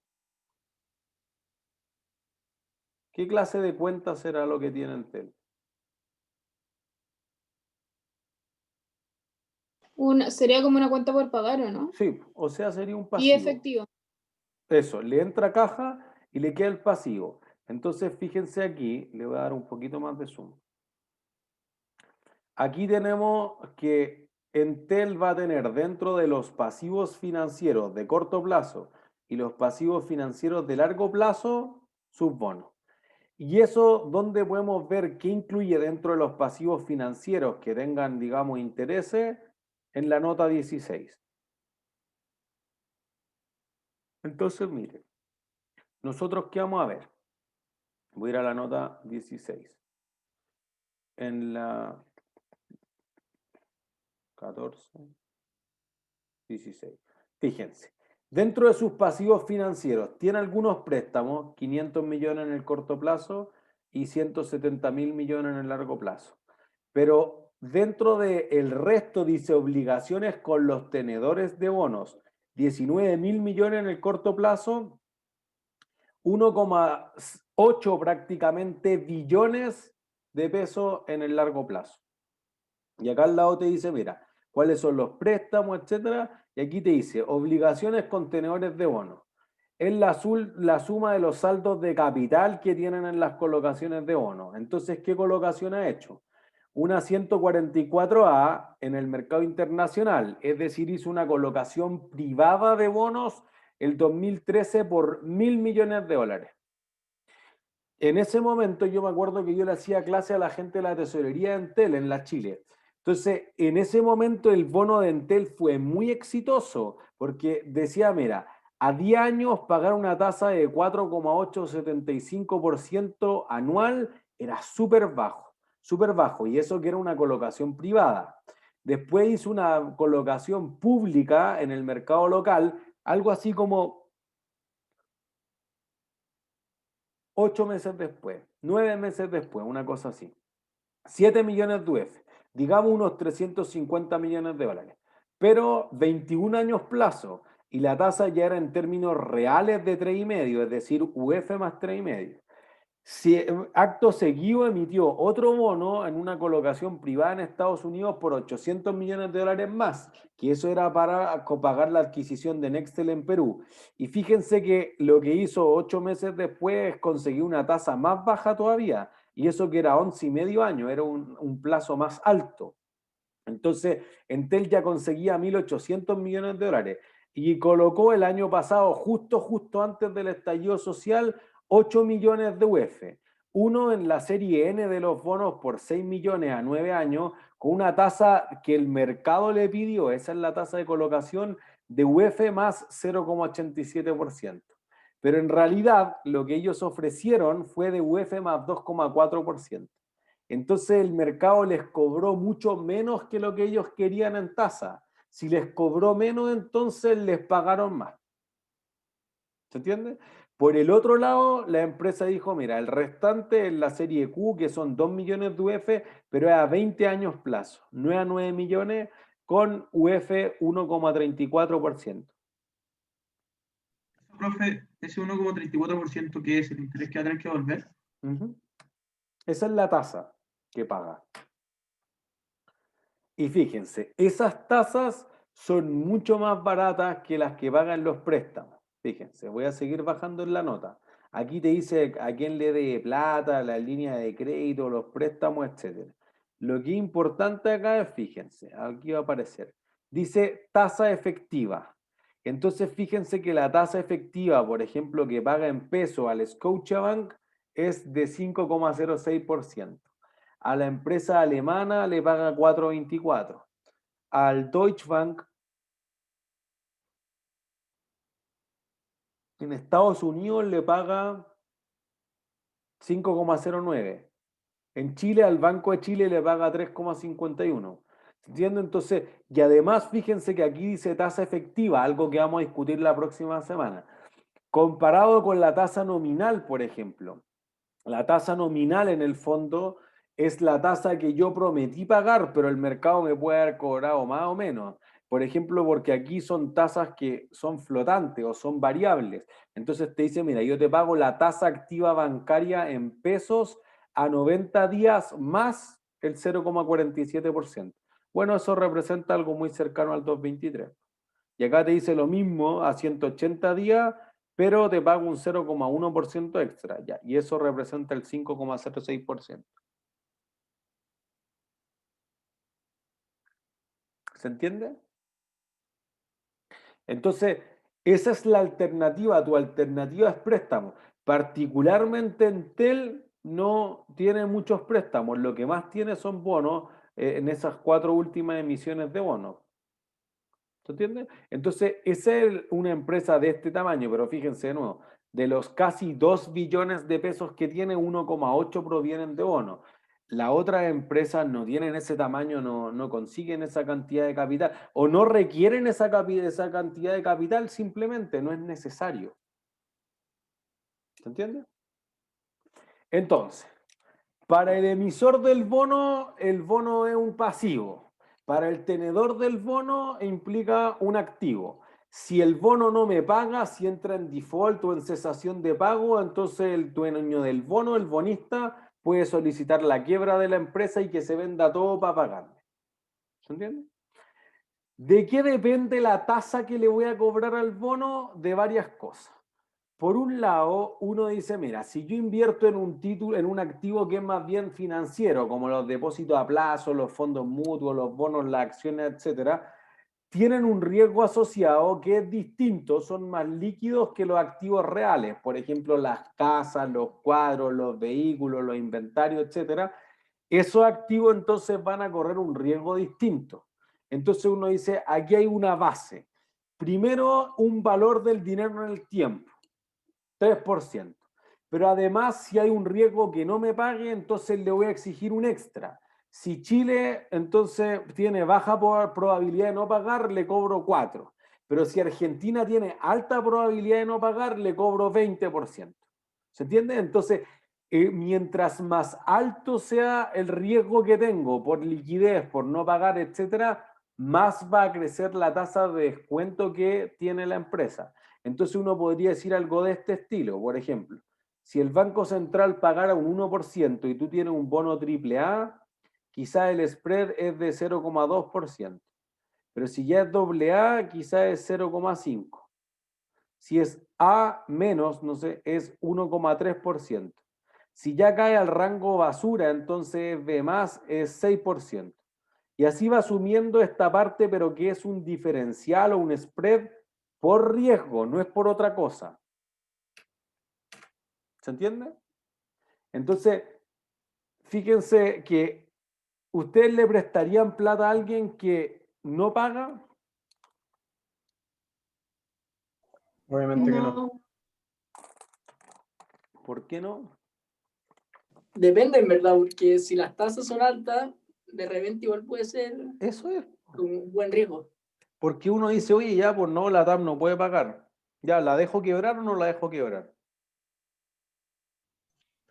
¿Qué clase de cuenta será lo que tiene Entel? Sería como una cuenta por pagar, ¿o no? Sí, o sea, sería un Y pasivo. efectivo. Eso, le entra caja y le queda el pasivo. Entonces, fíjense aquí, le voy a dar un poquito más de zoom. Aquí tenemos que Entel va a tener dentro de los pasivos financieros de corto plazo y los pasivos financieros de largo plazo, sus bonos. Y eso, ¿dónde podemos ver qué incluye dentro de los pasivos financieros que tengan, digamos, intereses? En la nota 16. Entonces, miren, nosotros qué vamos a ver. Voy a ir a la nota 16. En la 14, 16. Fíjense, dentro de sus pasivos financieros, tiene algunos préstamos, 500 millones en el corto plazo y 170.000 millones en el largo plazo. Pero dentro del resto dice obligaciones con los tenedores de bonos, 19.000 millones en el corto plazo, 1,8 prácticamente billones de pesos en el largo plazo. Y acá al lado te dice, mira, cuáles son los préstamos, etcétera. Y aquí te dice, obligaciones con tenedores de bonos. Es la suma de los saldos de capital que tienen en las colocaciones de bonos. Entonces, ¿qué colocación ha hecho? Una 144A en el mercado internacional, es decir, hizo una colocación privada de bonos el 2013 por 1.000 millones de dólares. En ese momento yo me acuerdo que yo le hacía clase a la gente de la tesorería de Entel en la Chile. Entonces, en ese momento el bono de Entel fue muy exitoso porque decía, mira, a 10 años pagar una tasa de 4,875% anual era súper bajo, y eso que era una colocación privada. Después hizo una colocación pública en el mercado local, algo así como 8 meses después, 9 meses después, una cosa así. 7 millones de UF, digamos unos 350 millones de dólares. Pero 21 años plazo y la tasa ya era en términos reales de 3,5, es decir, UF más 3,5. Si, acto seguido emitió otro bono en una colocación privada en Estados Unidos por 800 millones de dólares más, que eso era para pagar la adquisición de Nextel en Perú. Y fíjense que lo que hizo 8 meses después es conseguir una tasa más baja todavía, y eso que era 11,5 años, era un plazo más alto. Entonces, Entel ya conseguía 1.800 millones de dólares y colocó el año pasado, justo antes del estallido social, 8 millones de UF. Uno en la serie N de los bonos por 6 millones a 9 años, con una tasa que el mercado le pidió, esa es la tasa de colocación de UF más 0,87%. Pero en realidad lo que ellos ofrecieron fue de UF más 2,4%. Entonces el mercado les cobró mucho menos que lo que ellos querían en tasa. Si les cobró menos, entonces les pagaron más. ¿Se entiende? Por el otro lado, la empresa dijo, mira, el restante es la serie Q, que son 2 millones de UF, pero es a 20 años plazo, no es a 9 millones, con UF 1,34%. Profe, ese 1,34% que es el interés que va a tener que devolver. Ujú. Esa es la tasa que paga. Y fíjense, esas tasas son mucho más baratas que las que pagan los préstamos. Fíjense, voy a seguir bajando en la nota. Aquí te dice a quién le dé plata, la línea de crédito, los préstamos, etc. Lo que es importante acá es, fíjense, aquí va a aparecer. Dice tasa efectiva. Entonces, fíjense que la tasa efectiva, por ejemplo, que paga en peso al Scotiabank es de 5,06%. A la empresa alemana le paga 4,24. Al Deutsche Bank en Estados Unidos le paga 5,09. En Chile, al Banco de Chile le paga 3,51. ¿Entiende? Entonces, y además fíjense que aquí dice tasa efectiva, algo que vamos a discutir la próxima semana. Comparado con la tasa nominal, por ejemplo. La tasa nominal en el fondo es la tasa que yo prometí pagar, pero el mercado me puede haber cobrado más o menos. Por ejemplo, porque aquí son tasas que son flotantes o son variables. Entonces te dice, mira, yo te pago la tasa activa bancaria en pesos a 90 días más el 0,47%. Bueno, eso representa algo muy cercano al 2,23. Y acá te dice lo mismo a 180 días, pero te pago un 0,1% extra, ya, y eso representa el 5,06%. ¿Se entiende? Entonces, esa es la alternativa, tu alternativa es préstamo. Particularmente Entel no tiene muchos préstamos, lo que más tiene son bonos en esas 4 últimas emisiones de bonos. ¿Se entiende? Entonces, esa es una empresa de este tamaño, pero fíjense de nuevo, de los casi 2 billones de pesos que tiene, 1,8 provienen de bonos. Las otras empresas no tienen ese tamaño, no consiguen esa cantidad de capital o no requieren esa cantidad de capital, simplemente no es necesario. ¿Se entiende? Entonces, para el emisor del bono, el bono es un pasivo. Para el tenedor del bono implica un activo. Si el bono no me paga, si entra en default o en cesación de pago, entonces el dueño del bono, el bonista, puede solicitar la quiebra de la empresa y que se venda todo para pagarme. ¿Se entiende? ¿De qué depende la tasa que le voy a cobrar al bono? De varias cosas. Por un lado, uno dice, mira, si yo invierto en un título, en un activo que es más bien financiero, como los depósitos a plazo, los fondos mutuos, los bonos, las acciones, etcétera, tienen un riesgo asociado que es distinto, son más líquidos que los activos reales, por ejemplo, las casas, los cuadros, los vehículos, los inventarios, etcétera. Esos activos entonces van a correr un riesgo distinto. Entonces uno dice, aquí hay una base. Primero, un valor del dinero en el tiempo. 3%. Pero además, si hay un riesgo que no me pague, entonces le voy a exigir un extra. Si Chile entonces tiene baja probabilidad de no pagar, le cobro 4. Pero si Argentina tiene alta probabilidad de no pagar, le cobro 20%. ¿Se entiende? Entonces, mientras más alto sea el riesgo que tengo por liquidez, por no pagar, etcétera, más va a crecer la tasa de descuento que tiene la empresa. Entonces uno podría decir algo de este estilo. Por ejemplo, si el Banco Central pagara un 1% y tú tienes un bono AAA, quizá el spread es de 0,2%. Pero si ya es AA, quizá es 0,5%. Si es A menos, no sé, es 1,3%. Si ya cae al rango basura, entonces B más es 6%. Y así va sumiendo esta parte, pero que es un diferencial o un spread por riesgo, no es por otra cosa. ¿Se entiende? Entonces, fíjense que ustedes le prestarían plata a alguien que no paga. Obviamente que no. ¿Por qué no? Depende, en verdad, porque si las tasas son altas, de repente igual puede ser Eso es. un buen riesgo. Porque uno dice, oye, ya, pues no, la TAM no puede pagar. Ya, ¿la dejo quebrar o no la dejo quebrar?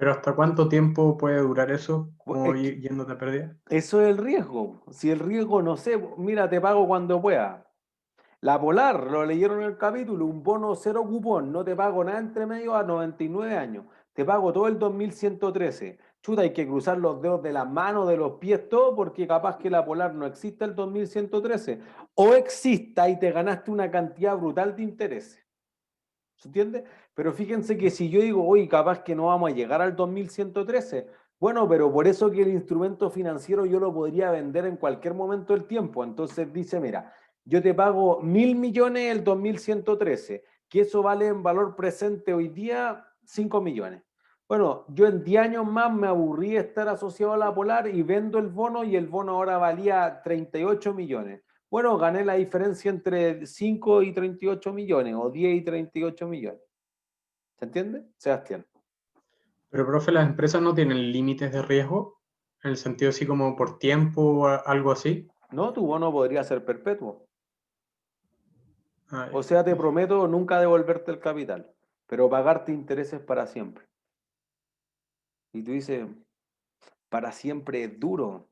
Pero ¿hasta cuánto tiempo puede durar eso? Como Es que- ir yéndote a pérdida. Eso es el riesgo. Si el riesgo, no sé, mira, te pago cuando pueda. La Polar, lo leyeron en el capítulo, un bono cero cupón, no te pago nada entre medio a 99 años. Te pago todo el 2113. Chuta, hay que cruzar los dedos de las manos, de los pies, todo, porque capaz que la Polar no exista el 2113. O exista y te ganaste una cantidad brutal de intereses. ¿Se entiende? Pero fíjense que si yo digo, oye, capaz que no vamos a llegar al 2113, bueno, pero por eso que el instrumento financiero yo lo podría vender en cualquier momento del tiempo. Entonces dice, mira, yo te pago 1.000 millones el 2113, que eso vale en valor presente hoy día 5 millones. Bueno, yo en 10 años más me aburrí de estar asociado a la Polar y vendo el bono y el bono ahora valía 38 millones. Bueno, gané la diferencia entre 5 y 38 millones o 10 y 38 millones. ¿Se entiende, Sebastián? Pero, profe, ¿las empresas no tienen límites de riesgo? En el sentido así como por tiempo o algo así. No, tu bono podría ser perpetuo. Ah, O sea, te prometo nunca devolverte el capital, pero pagarte intereses para siempre. Y tú dices, para siempre es duro.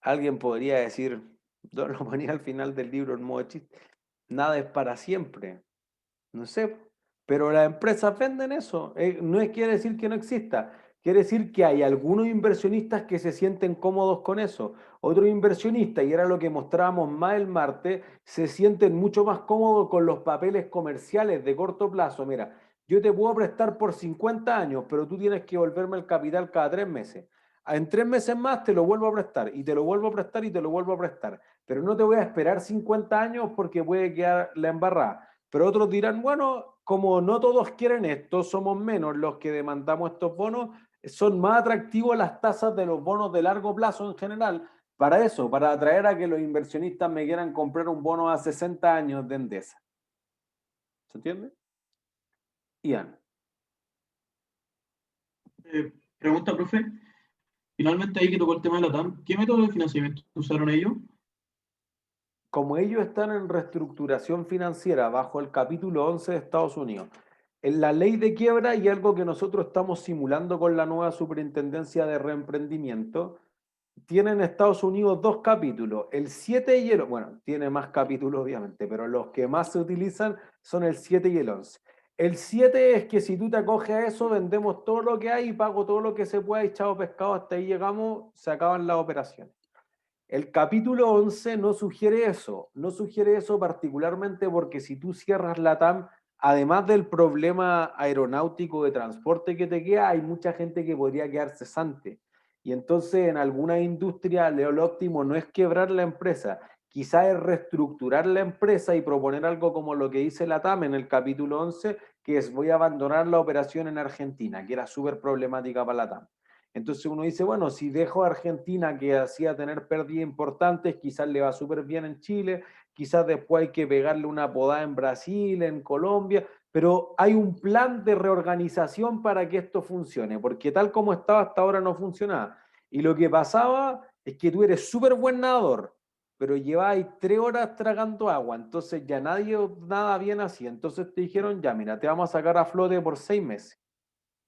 Alguien podría decir, yo lo ponía al final del libro en modo chiste, nada es para siempre. No sé, pero las empresas venden eso. No es quiere decir que no exista, quiere decir que hay algunos inversionistas que se sienten cómodos con eso. Otros inversionistas, y era lo que mostrábamos más el martes, se sienten mucho más cómodos con los papeles comerciales de corto plazo. Mira, yo te puedo prestar por 50 años, pero tú tienes que volverme el capital cada 3 meses. En 3 meses más te lo vuelvo a prestar y te lo vuelvo a prestar y te lo vuelvo a prestar. Pero no te voy a esperar 50 años porque puede quedar la embarrada. Pero otros dirán, bueno, como no todos quieren esto, somos menos los que demandamos estos bonos, son más atractivos las tasas de los bonos de largo plazo en general, para eso, para atraer a que los inversionistas me quieran comprar un bono a 60 años de Endesa. ¿Se entiende? Ian. Pregunta, profe. Finalmente ahí que tocó el tema de la TAM, ¿qué método de financiamiento usaron ellos? Como ellos están en reestructuración financiera bajo el capítulo 11 de Estados Unidos, en la ley de quiebra y algo que nosotros estamos simulando con la nueva superintendencia de reemprendimiento, tienen Estados Unidos dos capítulos, el 7 y el... Bueno, tiene más capítulos obviamente, pero los que más se utilizan son el 7 y el 11. El 7 es que si tú te acoges a eso, vendemos todo lo que hay y pago todo lo que se pueda y chavo pescado, hasta ahí llegamos, se acaban las operaciones. El capítulo 11 no sugiere eso particularmente porque si tú cierras la TAM, además del problema aeronáutico de transporte que te queda, hay mucha gente que podría quedar cesante. Y entonces en alguna industria, lo óptimo no es quebrar la empresa, quizá es reestructurar la empresa y proponer algo como lo que dice la TAM en el capítulo 11, que es voy a abandonar la operación en Argentina, que era súper problemática para la TAM. Entonces uno dice, bueno, si dejo a Argentina que hacía tener pérdidas importantes, quizás le va súper bien en Chile, quizás después hay que pegarle una podada en Brasil, en Colombia, pero hay un plan de reorganización para que esto funcione, porque tal como estaba hasta ahora no funcionaba. Y lo que pasaba es que tú eres súper buen nadador, pero lleváis 3 horas tragando agua, entonces ya nadie nada bien así. Entonces te dijeron, ya mira, te vamos a sacar a flote por 6 meses,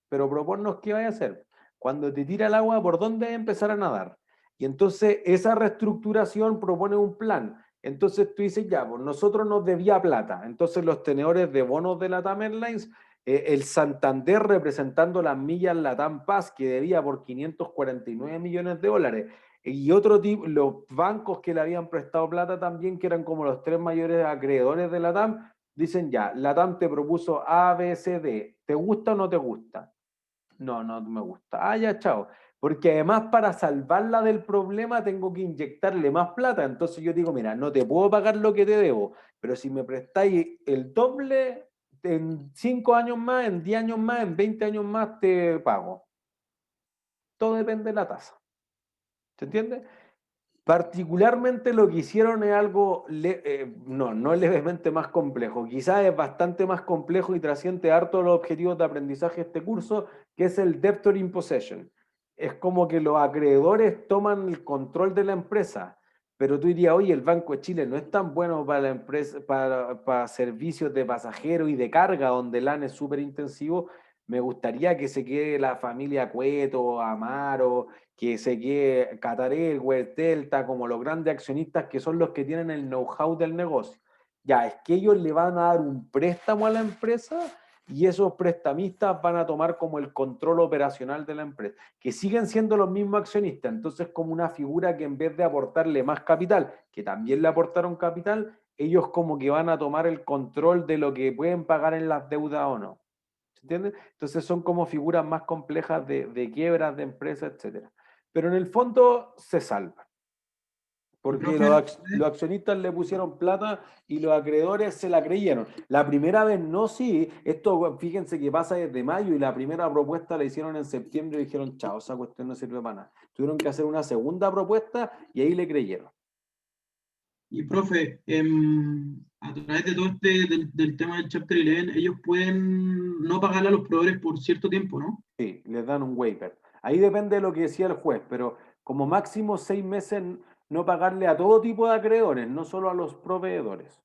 pero proponnos qué vaya a hacer. Cuando te tira el agua, ¿por dónde empezar a nadar? Y entonces esa reestructuración propone un plan. Entonces tú dices, ya, pues nosotros nos debía plata. Entonces los tenedores de bonos de LATAM Airlines, el Santander representando las millas LATAM Paz, que debía por 549 millones de dólares, y otro tipo, los bancos que le habían prestado plata también, que eran como los 3 mayores acreedores de LATAM, dicen ya, LATAM te propuso A, B, C, D. ¿Te gusta o no te gusta? No, no me gusta. Ah, ya, chao. Porque además para salvarla del problema tengo que inyectarle más plata. Entonces yo digo, mira, no te puedo pagar lo que te debo, pero si me prestáis el doble, en 5 años más, en 10 años más, en 20 años más te pago. Todo depende de la tasa. ¿Se entiende? Particularmente lo que hicieron es algo, no es levemente más complejo, quizás es bastante más complejo y trasciende harto los objetivos de aprendizaje de este curso, que es el debtor in possession. Es como que los acreedores toman el control de la empresa, pero tú dirías, oye, el Banco de Chile no es tan bueno para la empresa, para servicios de pasajeros y de carga, donde el AN es súper intensivo. me gustaría que se quede la familia Cueto, Amaro, que se quede Qatar Airways, Delta, como los grandes accionistas que son los que tienen el know-how del negocio. Ya, es que ellos le van a dar un préstamo a la empresa y esos prestamistas van a tomar como el control operacional de la empresa, que siguen siendo los mismos accionistas. Entonces, como una figura que en vez de aportarle más capital, que también le aportaron capital, ellos como que van a tomar el control de lo que pueden pagar en las deudas o no. ¿Se entiende? Entonces son como figuras más complejas de quiebras de empresas, etcétera. Pero en el fondo se salvan. Porque los accionistas le pusieron plata y los acreedores se la creyeron. La primera vez no, sí. Esto, fíjense que pasa desde mayo y la primera propuesta la hicieron en septiembre y dijeron, chao, esa cuestión no sirve para nada. Tuvieron que hacer una segunda propuesta y ahí le creyeron. Y profe, a través de todo del tema del Chapter 11, ellos pueden no pagarle a los proveedores por cierto tiempo, ¿no? Sí, les dan un waiver. Ahí depende de lo que decía el juez, pero como máximo 6 meses no pagarle a todo tipo de acreedores, no solo a los proveedores.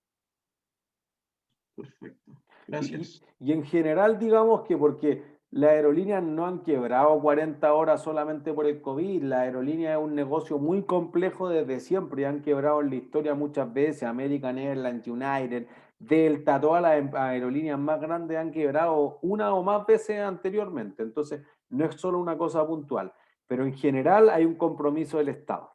Perfecto. Gracias. Y en general, digamos que porque las aerolíneas no han quebrado 40 horas solamente por el COVID, la aerolínea es un negocio muy complejo desde siempre, y han quebrado en la historia muchas veces, American Airlines, United, Delta, todas las aerolíneas más grandes han quebrado una o más veces anteriormente, entonces no es solo una cosa puntual, pero en general hay un compromiso del Estado.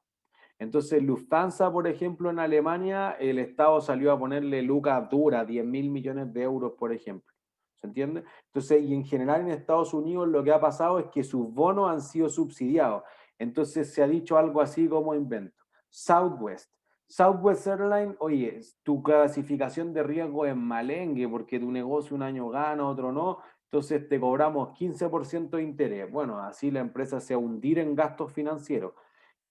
Entonces, Lufthansa, por ejemplo, en Alemania, el Estado salió a ponerle lucas duras, 10.000 millones de euros, por ejemplo. ¿Se entiende? Entonces, y en general en Estados Unidos lo que ha pasado es que sus bonos han sido subsidiados. Entonces, se ha dicho algo así como invento. Southwest. Southwest Airlines, oye, tu clasificación de riesgo es malengue porque tu negocio un año gana, otro no. Entonces, te cobramos 15% de interés. Bueno, así la empresa se va a hundir en gastos financieros.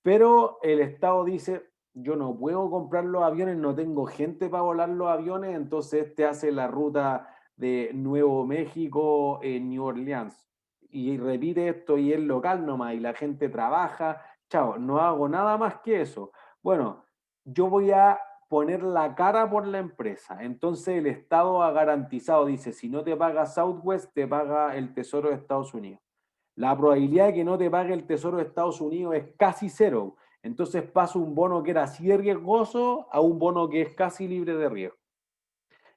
Pero el Estado dice, yo no puedo comprar los aviones, no tengo gente para volar los aviones, entonces te hace la ruta de Nuevo México en New Orleans. Y repite esto y es local nomás, y la gente trabaja, chao, no hago nada más que eso. Bueno, yo voy a poner la cara por la empresa. Entonces el Estado ha garantizado, dice, si no te paga Southwest, te paga el Tesoro de Estados Unidos. La probabilidad de que no te pague el Tesoro de Estados Unidos es casi cero. Entonces paso un bono que era así de riesgoso a un bono que es casi libre de riesgo.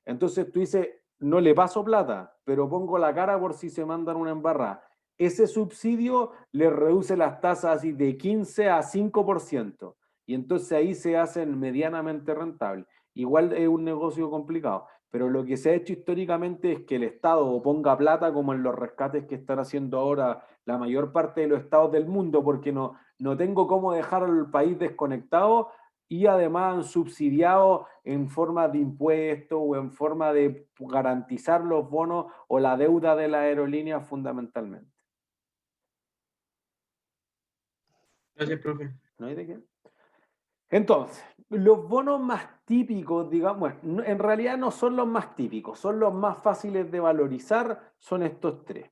Entonces tú dices, no le paso plata, pero pongo la cara por si se mandan una embarrada. Ese subsidio le reduce las tasas así de 15 a 5%. Y entonces ahí se hacen medianamente rentables. Igual es un negocio complicado, pero lo que se ha hecho históricamente es que el Estado ponga plata como en los rescates que están haciendo ahora la mayor parte de los estados del mundo, porque no tengo cómo dejar al país desconectado y además han subsidiado en forma de impuestos o en forma de garantizar los bonos o la deuda de la aerolínea fundamentalmente. Gracias, profe. ¿No hay de qué? Entonces, los bonos más típicos, digamos, bueno, en realidad no son los más típicos, son los más fáciles de valorizar, son estos tres.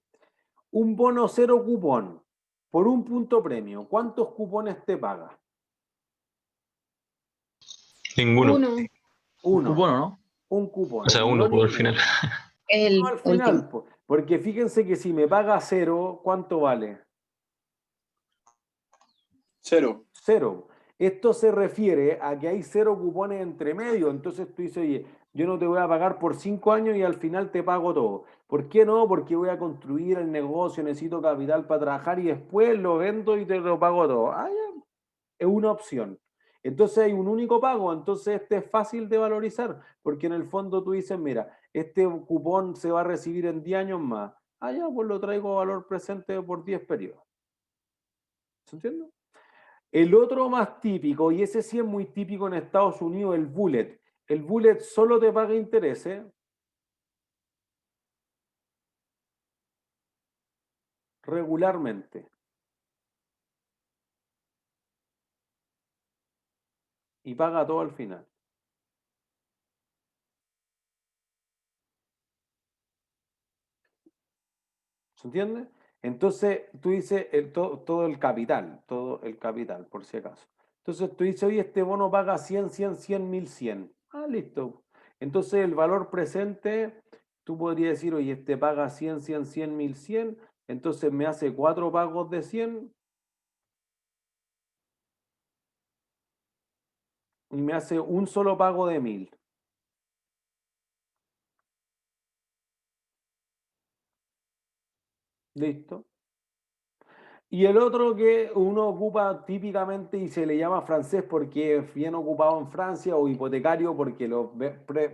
Un bono cero cupón por un punto premio, ¿cuántos cupones te paga? Ninguno. Uno. Un Uno. cupón, ¿no? Un cupón. O sea, no uno por el ninguno. final. No, al final, porque fíjense que si me paga cero, ¿cuánto vale? Cero. Cero. Esto se refiere a que hay cero cupones entre medio. Entonces tú dices, oye, yo no te voy a pagar por 5 años y al final te pago todo. ¿Por qué no? Porque voy a construir el negocio, necesito capital para trabajar y después lo vendo y te lo pago todo. Ah, ya. Es una opción. Entonces hay un único pago, entonces este es fácil de valorizar, porque en el fondo tú dices, mira, este cupón se va a recibir en 10 años más. Ah, ya, pues lo traigo a valor presente por 10 periodos. ¿Se entiende? El otro más típico, y ese sí es muy típico en Estados Unidos, el bullet. El bullet solo te paga intereses regularmente. Y paga todo al final. ¿Se entiende? Entonces, tú dices todo el capital, por si acaso. Entonces, tú dices, oye, este bono paga 100, 100, 100, 1100. Ah, listo. Entonces, el valor presente Tú podrías decir, oye, este paga 100, 100, 100, 1100, entonces me hace 4 pagos de 100 y me hace un solo pago de 1000. Listo. Y el otro que uno ocupa típicamente y se le llama francés porque es bien ocupado en Francia, o hipotecario porque los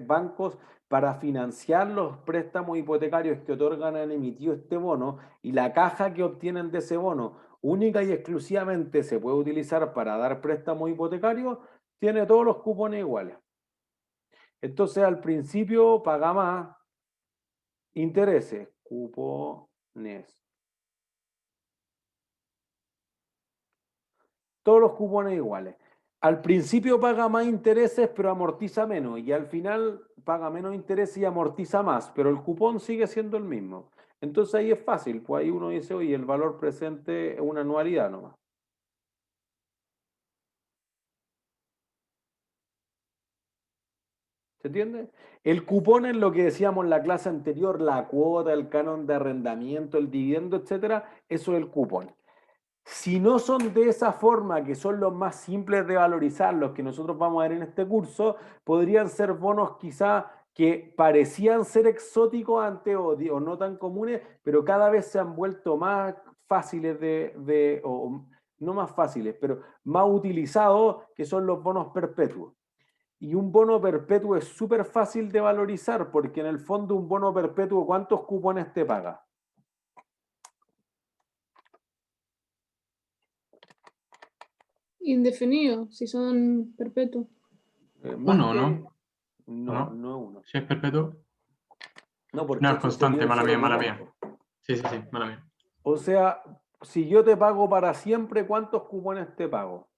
bancos, para financiar los préstamos hipotecarios que otorgan, han emitido este bono, y la caja que obtienen de ese bono única y exclusivamente se puede utilizar para dar préstamos hipotecarios, tiene todos los cupones iguales. Entonces al principio paga más intereses, cupones. Todos los cupones iguales. Al principio paga más intereses, pero amortiza menos. Y al final paga menos intereses y amortiza más, pero el cupón sigue siendo el mismo. Entonces ahí es fácil, pues ahí uno dice, oye, el valor presente es una anualidad nomás. ¿Se entiende? El cupón es lo que decíamos en la clase anterior, la cuota, el canon de arrendamiento, el dividendo, etcétera. Eso es el cupón. Si no son de esa forma, que son los más simples de valorizar, los que nosotros vamos a ver en este curso, podrían ser bonos quizá que parecían ser exóticos antes, o no tan comunes, pero cada vez se han vuelto más fáciles o no más fáciles, pero más utilizados, que son los bonos perpetuos. Y un bono perpetuo es súper fácil de valorizar, porque en el fondo un bono perpetuo, ¿cuántos cupones te paga? Indefinido, si son perpetuos. Más Uno, que... ¿no? No, no es uno. Si es perpetuo. No, porque No, es eso sería constante, un mala mía, mala 0,1. mía. Sí, mala mía. O sea, si yo te pago para siempre, ¿cuántos cupones te pago?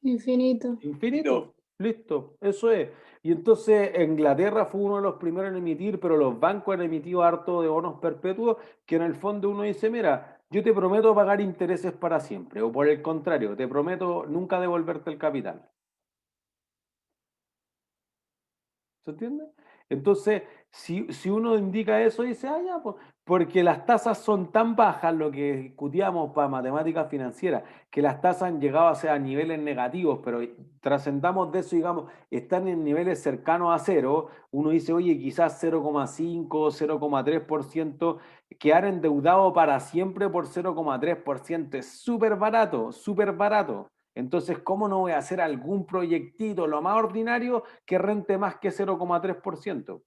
Infinito. Infinito. Listo, eso es. Y entonces Inglaterra fue uno de los primeros en emitir, pero los bancos han emitido harto de bonos perpetuos, que en el fondo uno dice, mira, yo te prometo pagar intereses para siempre, o por el contrario, te prometo nunca devolverte el capital. ¿Se entiende? Entonces, si uno indica eso, dice, ah, ya, pues, porque las tasas son tan bajas, lo que discutíamos para matemáticas financieras, que las tasas han llegado a niveles negativos, pero trascendamos de eso, digamos, están en niveles cercanos a cero, uno dice, oye, quizás 0,5, 0,3%, quedar endeudado para siempre por 0,3% es súper barato, súper barato. Entonces, ¿cómo no voy a hacer algún proyectito, lo más ordinario, que rente más que 0,3%?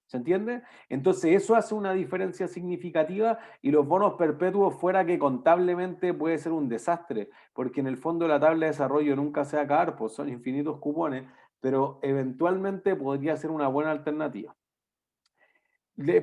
¿Se entiende? Entonces, eso hace una diferencia significativa, y los bonos perpetuos, fuera que contablemente puede ser un desastre, porque en el fondo la tabla de desarrollo nunca se va a acabar, pues son infinitos cupones, pero eventualmente podría ser una buena alternativa.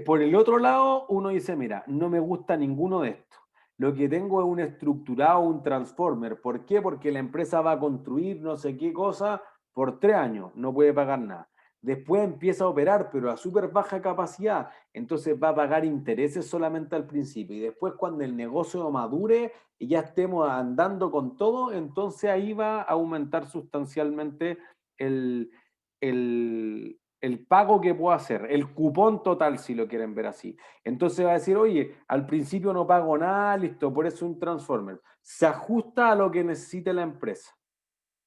Por el otro lado, uno dice, mira, no me gusta ninguno de estos. Lo que tengo es un estructurado, un transformer. ¿Por qué? Porque la empresa va a construir no sé qué cosa por 3 años, no puede pagar nada. Después empieza a operar, pero a súper baja capacidad, entonces va a pagar intereses solamente al principio. Y después, cuando el negocio madure y ya estemos andando con todo, entonces ahí va a aumentar sustancialmente el, el pago que puedo hacer, el cupón total, si lo quieren ver así. Entonces va a decir, oye, al principio no pago nada, listo, por eso un transformer. Se ajusta a lo que necesite la empresa.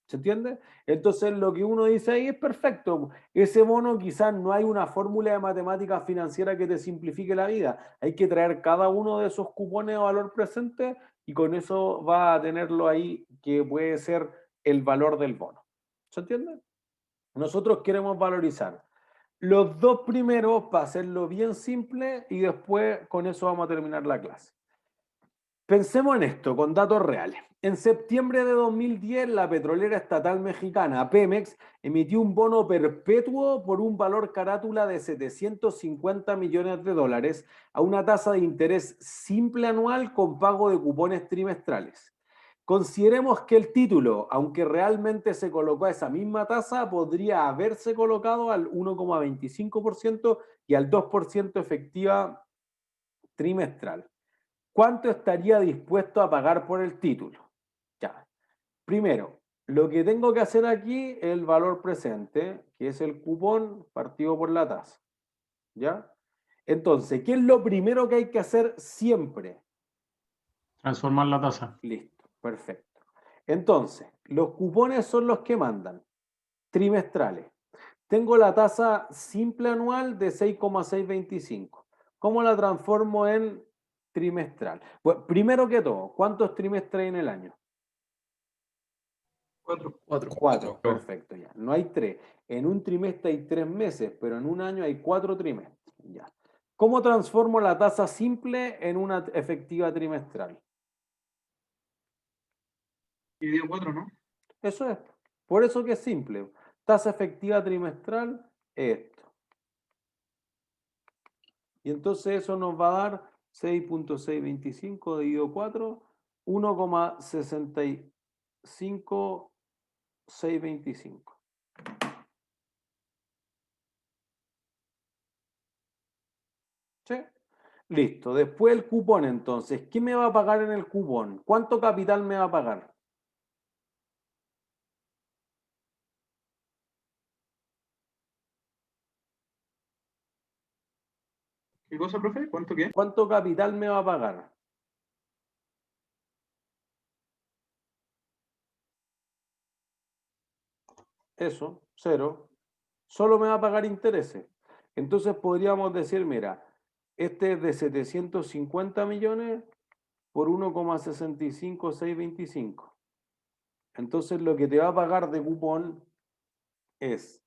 ¿Se entiende? Entonces lo que uno dice ahí es perfecto. Ese bono, quizás no hay una fórmula de matemática financiera que te simplifique la vida. Hay que traer cada uno de esos cupones a valor presente, y con eso va a tenerlo ahí, que puede ser el valor del bono. ¿Se entiende? Nosotros queremos valorizar los dos primeros para hacerlo bien simple, y después con eso vamos a terminar la clase. Pensemos en esto con datos reales. En septiembre de 2010, la petrolera estatal mexicana Pemex emitió un bono perpetuo por un valor carátula de 750 millones de dólares a una tasa de interés simple anual con pago de cupones trimestrales. Consideremos que el título, aunque realmente se colocó a esa misma tasa, podría haberse colocado al 1,25% y al 2% efectiva trimestral. ¿Cuánto estaría dispuesto a pagar por el título? Ya. Primero, lo que tengo que hacer aquí es el valor presente, que es el cupón partido por la tasa. ¿Ya? Entonces, ¿qué es lo primero que hay que hacer siempre? Transformar la tasa. Listo, perfecto. Entonces, los cupones son los que mandan, trimestrales. Tengo la tasa simple anual de 6,625. ¿Cómo la transformo en trimestral? Bueno, primero que todo, ¿cuántos trimestres hay en el año? 4. 4, perfecto, ya. No hay 3. En un trimestre hay 3 meses, pero en un año hay 4 trimestres. Ya. ¿Cómo transformo la tasa simple en una efectiva trimestral? Dividido 4, ¿no? Eso es. Por eso que es simple. Tasa efectiva trimestral es esto. Y entonces eso nos va a dar 6.625 dividido 4, 1,65625. ¿Sí? Listo. Después el cupón, entonces. ¿Qué me va a pagar en el cupón? ¿Cuánto capital me va a pagar? ¿Qué cosa, profe? ¿Cuánto qué? ¿Cuánto capital me va a pagar? Eso, 0. Solo me va a pagar intereses. Entonces podríamos decir, mira, este es de 750 millones por 1,65625. Entonces lo que te va a pagar de cupón es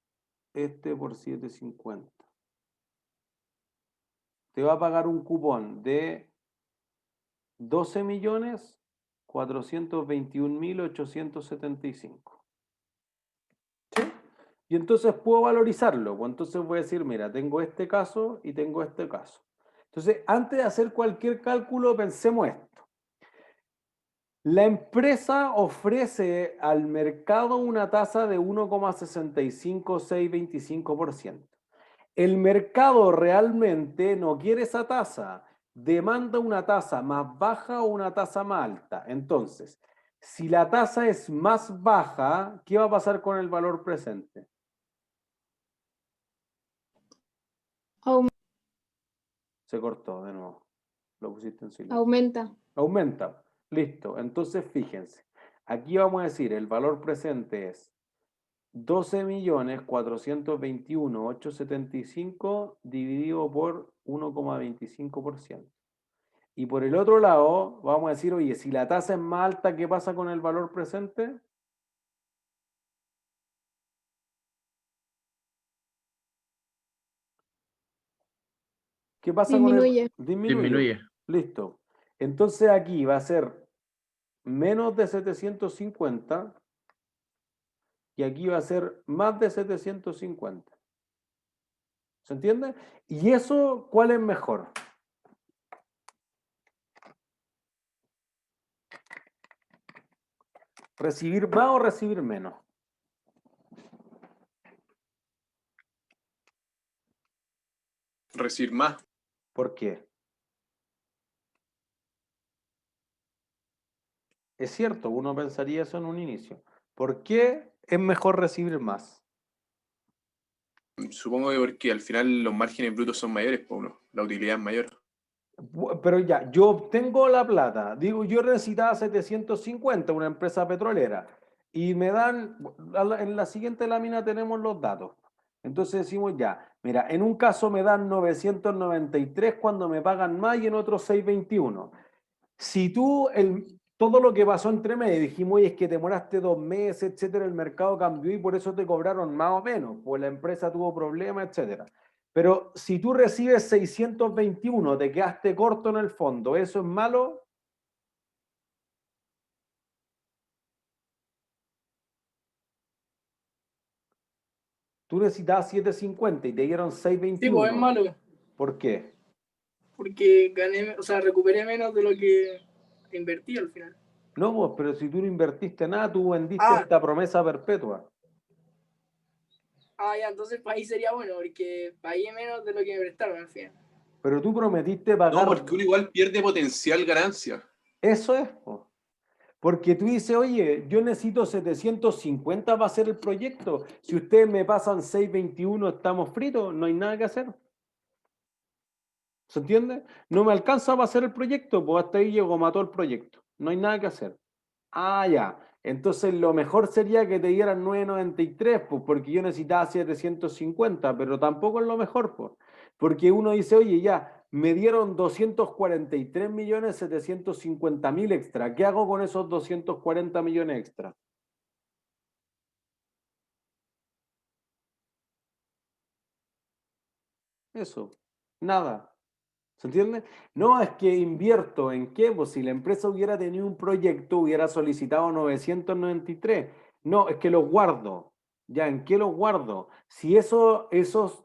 este por 750. Te va a pagar un cupón de 12.421.875. ¿Sí? Y entonces puedo valorizarlo. Pues entonces voy a decir, mira, tengo este caso y tengo este caso. Entonces, antes de hacer cualquier cálculo, pensemos esto. La empresa ofrece al mercado una tasa de 1,65625%. El mercado realmente no quiere esa tasa, demanda una tasa más baja o una tasa más alta. Entonces, si la tasa es más baja, ¿qué va a pasar con el valor presente? Se cortó de nuevo. Lo pusiste en silencio. Aumenta. Aumenta. Listo. Entonces, fíjense. Aquí vamos a decir, el valor presente es 12.421.875 dividido por 1,25%. Y por el otro lado, vamos a decir, oye, si la tasa es más alta, ¿qué pasa con el valor presente? ¿Qué pasa con el... Disminuye. Disminuye. Listo. Entonces aquí va a ser menos de 750 y aquí va a ser más de 750. ¿Se entiende? ¿Y eso cuál es mejor? ¿Recibir más o recibir menos? Recibir más. ¿Por qué? Es cierto, uno pensaría eso en un inicio. ¿Por qué es mejor recibir más? Supongo que porque al final los márgenes brutos son mayores, pues, ¿no? La utilidad es mayor. Pero ya, yo obtengo la plata. Digo, yo necesitaba 750, una empresa petrolera. Y me dan, en la siguiente lámina tenemos los datos. Entonces decimos ya, mira, en un caso me dan 993 cuando me pagan más y en otro 621. Si tú, todo lo que pasó entre medio, dijimos, oye, es que demoraste 2 meses, etcétera, el mercado cambió y por eso te cobraron más o menos, pues la empresa tuvo problemas, etcétera. Pero si tú recibes 621, te quedaste corto en el fondo, ¿eso es malo? Tú necesitabas 750 y te dieron Sí, pues es 621. malo, ¿Por qué? porque gané, o sea, recuperé menos de lo que invertí al final. No, pues, pero si tú no invertiste nada, tú vendiste Ah. esta promesa perpetua. Ah, ya, entonces para ahí sería bueno, porque pagué menos de lo que me prestaron al final. Pero tú prometiste pagar. No, porque uno igual pierde potencial ganancia. Eso es, po. Porque tú dices, oye, yo necesito 750 para hacer el proyecto. Si ustedes me pasan 621, estamos fritos, no hay nada que hacer. ¿Se entiende? No me alcanza para hacer el proyecto, pues hasta ahí llego, mató el proyecto. No hay nada que hacer. Ah, ya. Entonces lo mejor sería que te dieran 993, pues, porque yo necesitaba 750, pero tampoco es lo mejor, pues. Porque uno dice, oye, ya, me dieron 243.750.000 extra. ¿Qué hago con esos 240 millones extra? Eso, nada. ¿Se entiende? No es que invierto en qué, pues si la empresa hubiera tenido un proyecto, hubiera solicitado 993. No, es que los guardo. ¿Ya? ¿En qué los guardo? Si esos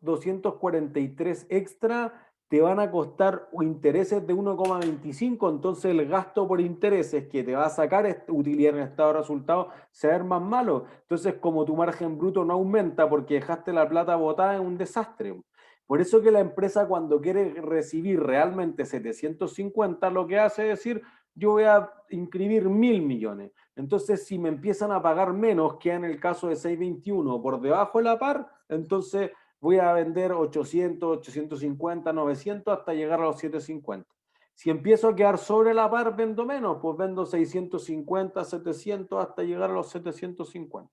243 extra te van a costar intereses de 1,25, entonces el gasto por intereses que te va a sacar utilidad en estado de resultados se va a ver más malo. Entonces, como tu margen bruto no aumenta porque dejaste la plata botada, es un desastre. Por eso que la empresa cuando quiere recibir realmente 750, lo que hace es decir, yo voy a inscribir 1.000 millones. Entonces, si me empiezan a pagar menos, que en el caso de 621 por debajo de la par, entonces voy a vender 800, 850, 900 hasta llegar a los 750. Si empiezo a quedar sobre la par, vendo menos, pues vendo 650, 700 hasta llegar a los 750.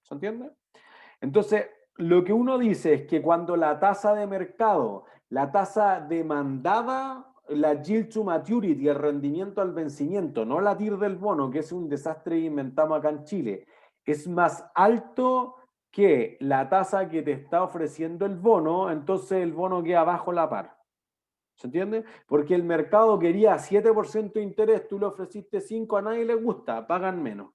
¿Se entiende? Entonces, lo que uno dice es que cuando la tasa de mercado, la tasa demandada, la yield to maturity, el rendimiento al vencimiento, no la TIR del bono, que es un desastre que inventamos acá en Chile, es más alto que la tasa que te está ofreciendo el bono, entonces el bono queda bajo la par. ¿Se entiende? Porque el mercado quería 7% de interés, tú le ofreciste 5, a nadie le gusta, pagan menos.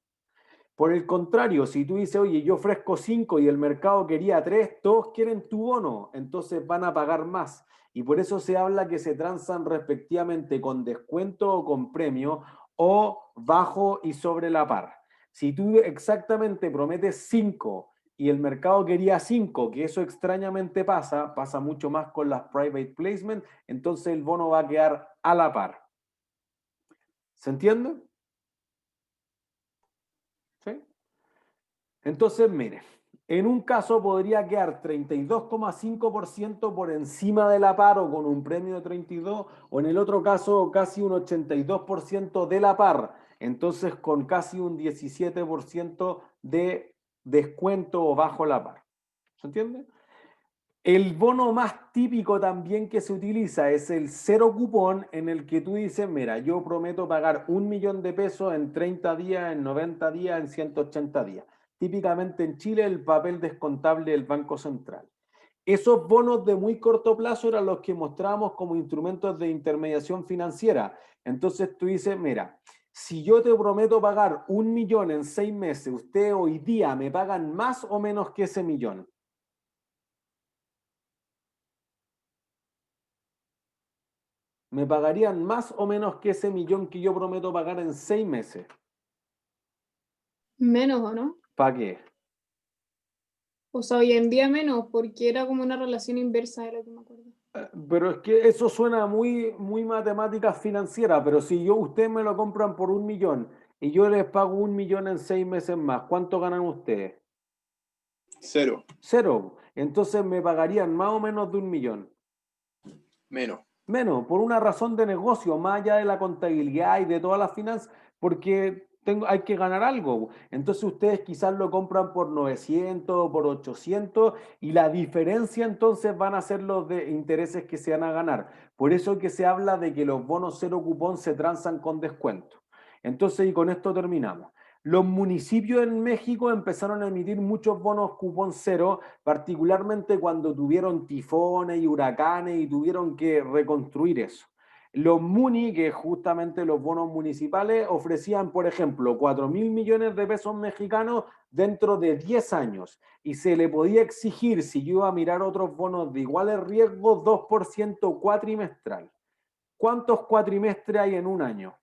Por el contrario, si tú dices, oye, yo ofrezco 5 y el mercado quería 3, todos quieren tu bono, entonces van a pagar más. Y por eso se habla que se transan respectivamente con descuento o con premio o bajo y sobre la par. Si tú exactamente prometes 5 y el mercado quería 5, que eso extrañamente pasa mucho más con las private placement, entonces el bono va a quedar a la par. ¿Se entiende? ¿Sí? Entonces, mire, en un caso podría quedar 32,5% por encima de la par o con un premio de 32, o en el otro caso casi un 82% de la par, entonces con casi un 17% de descuento o bajo la par. ¿Se entiende? El bono más típico también que se utiliza es el cero cupón, en el que tú dices, mira, yo prometo pagar 1.000.000 de pesos en 30 días, en 90 días, en 180 días. Típicamente en Chile el papel descontable del Banco Central. Esos bonos de muy corto plazo eran los que mostrábamos como instrumentos de intermediación financiera. Entonces tú dices, mira, si yo te prometo pagar 1.000.000 en 6 meses, ustedes hoy día me pagan más o menos que ese millón. Me pagarían más o menos que ese millón que yo prometo pagar en 6 meses. Menos, ¿o no? ¿Para qué? O sea, hoy en día menos, porque era como una relación inversa de lo que me acuerdo. Pero es que eso suena muy, muy matemática financiera, pero si ustedes me lo compran por 1.000.000 y yo les pago 1.000.000 en 6 meses más, ¿cuánto ganan ustedes? 0. 0. Entonces me pagarían más o menos de 1.000.000. Menos. Menos, por una razón de negocio, más allá de la contabilidad y de todas las finanzas, porque hay que ganar algo. Entonces ustedes quizás lo compran por 900, por 800, y la diferencia entonces van a ser los de intereses que se van a ganar. Por eso que se habla de que los bonos cero cupón se transan con descuento. Entonces, y con esto terminamos. Los municipios en México empezaron a emitir muchos bonos cupón cero, particularmente cuando tuvieron tifones y huracanes y tuvieron que reconstruir eso. Los MUNI, que justamente los bonos municipales, ofrecían, por ejemplo, 4.000 millones de pesos mexicanos dentro de 10 años. Y se le podía exigir, si yo iba a mirar otros bonos de iguales riesgos, 2% cuatrimestral. ¿Cuántos cuatrimestres hay en un año?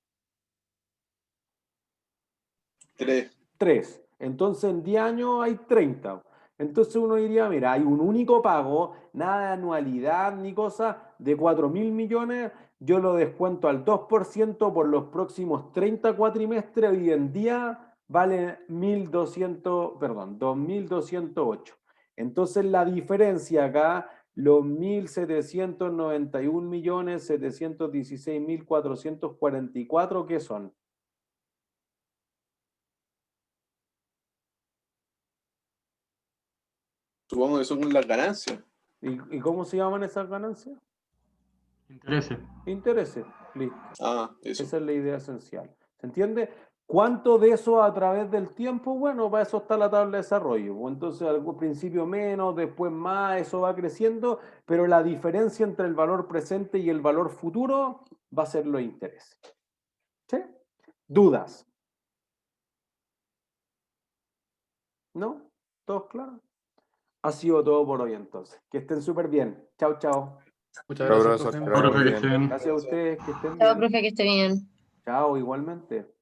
3. 3. Entonces en 10 años hay 30. Entonces uno diría, mira, hay un único pago, nada de anualidad ni cosa, de 4.000 millones, yo lo descuento al 2% por los próximos 30 cuatrimestres, hoy en día vale 2.208. Entonces la diferencia acá, los 1.791.716.444, ¿qué son? Supongo que son las ganancias. ¿Y cómo se llaman esas ganancias? Intereses. Intereses. Listo. Ah, eso. Esa es la idea esencial. ¿Se entiende? ¿Cuánto de eso a través del tiempo? Bueno, para eso está la tabla de desarrollo. Entonces, al principio menos, después más, eso va creciendo, pero la diferencia entre el valor presente y el valor futuro va a ser los intereses. ¿Sí? ¿Dudas? ¿No? ¿Todos claros? Ha sido todo por hoy entonces. Que estén súper bien. Chao, chao. Muchas Chao, gracias, profesor, profe. que vaya muy Profe, que bien. esté bien. Gracias a ustedes, que estén Chao, bien. profe, que esté bien. Chao, igualmente.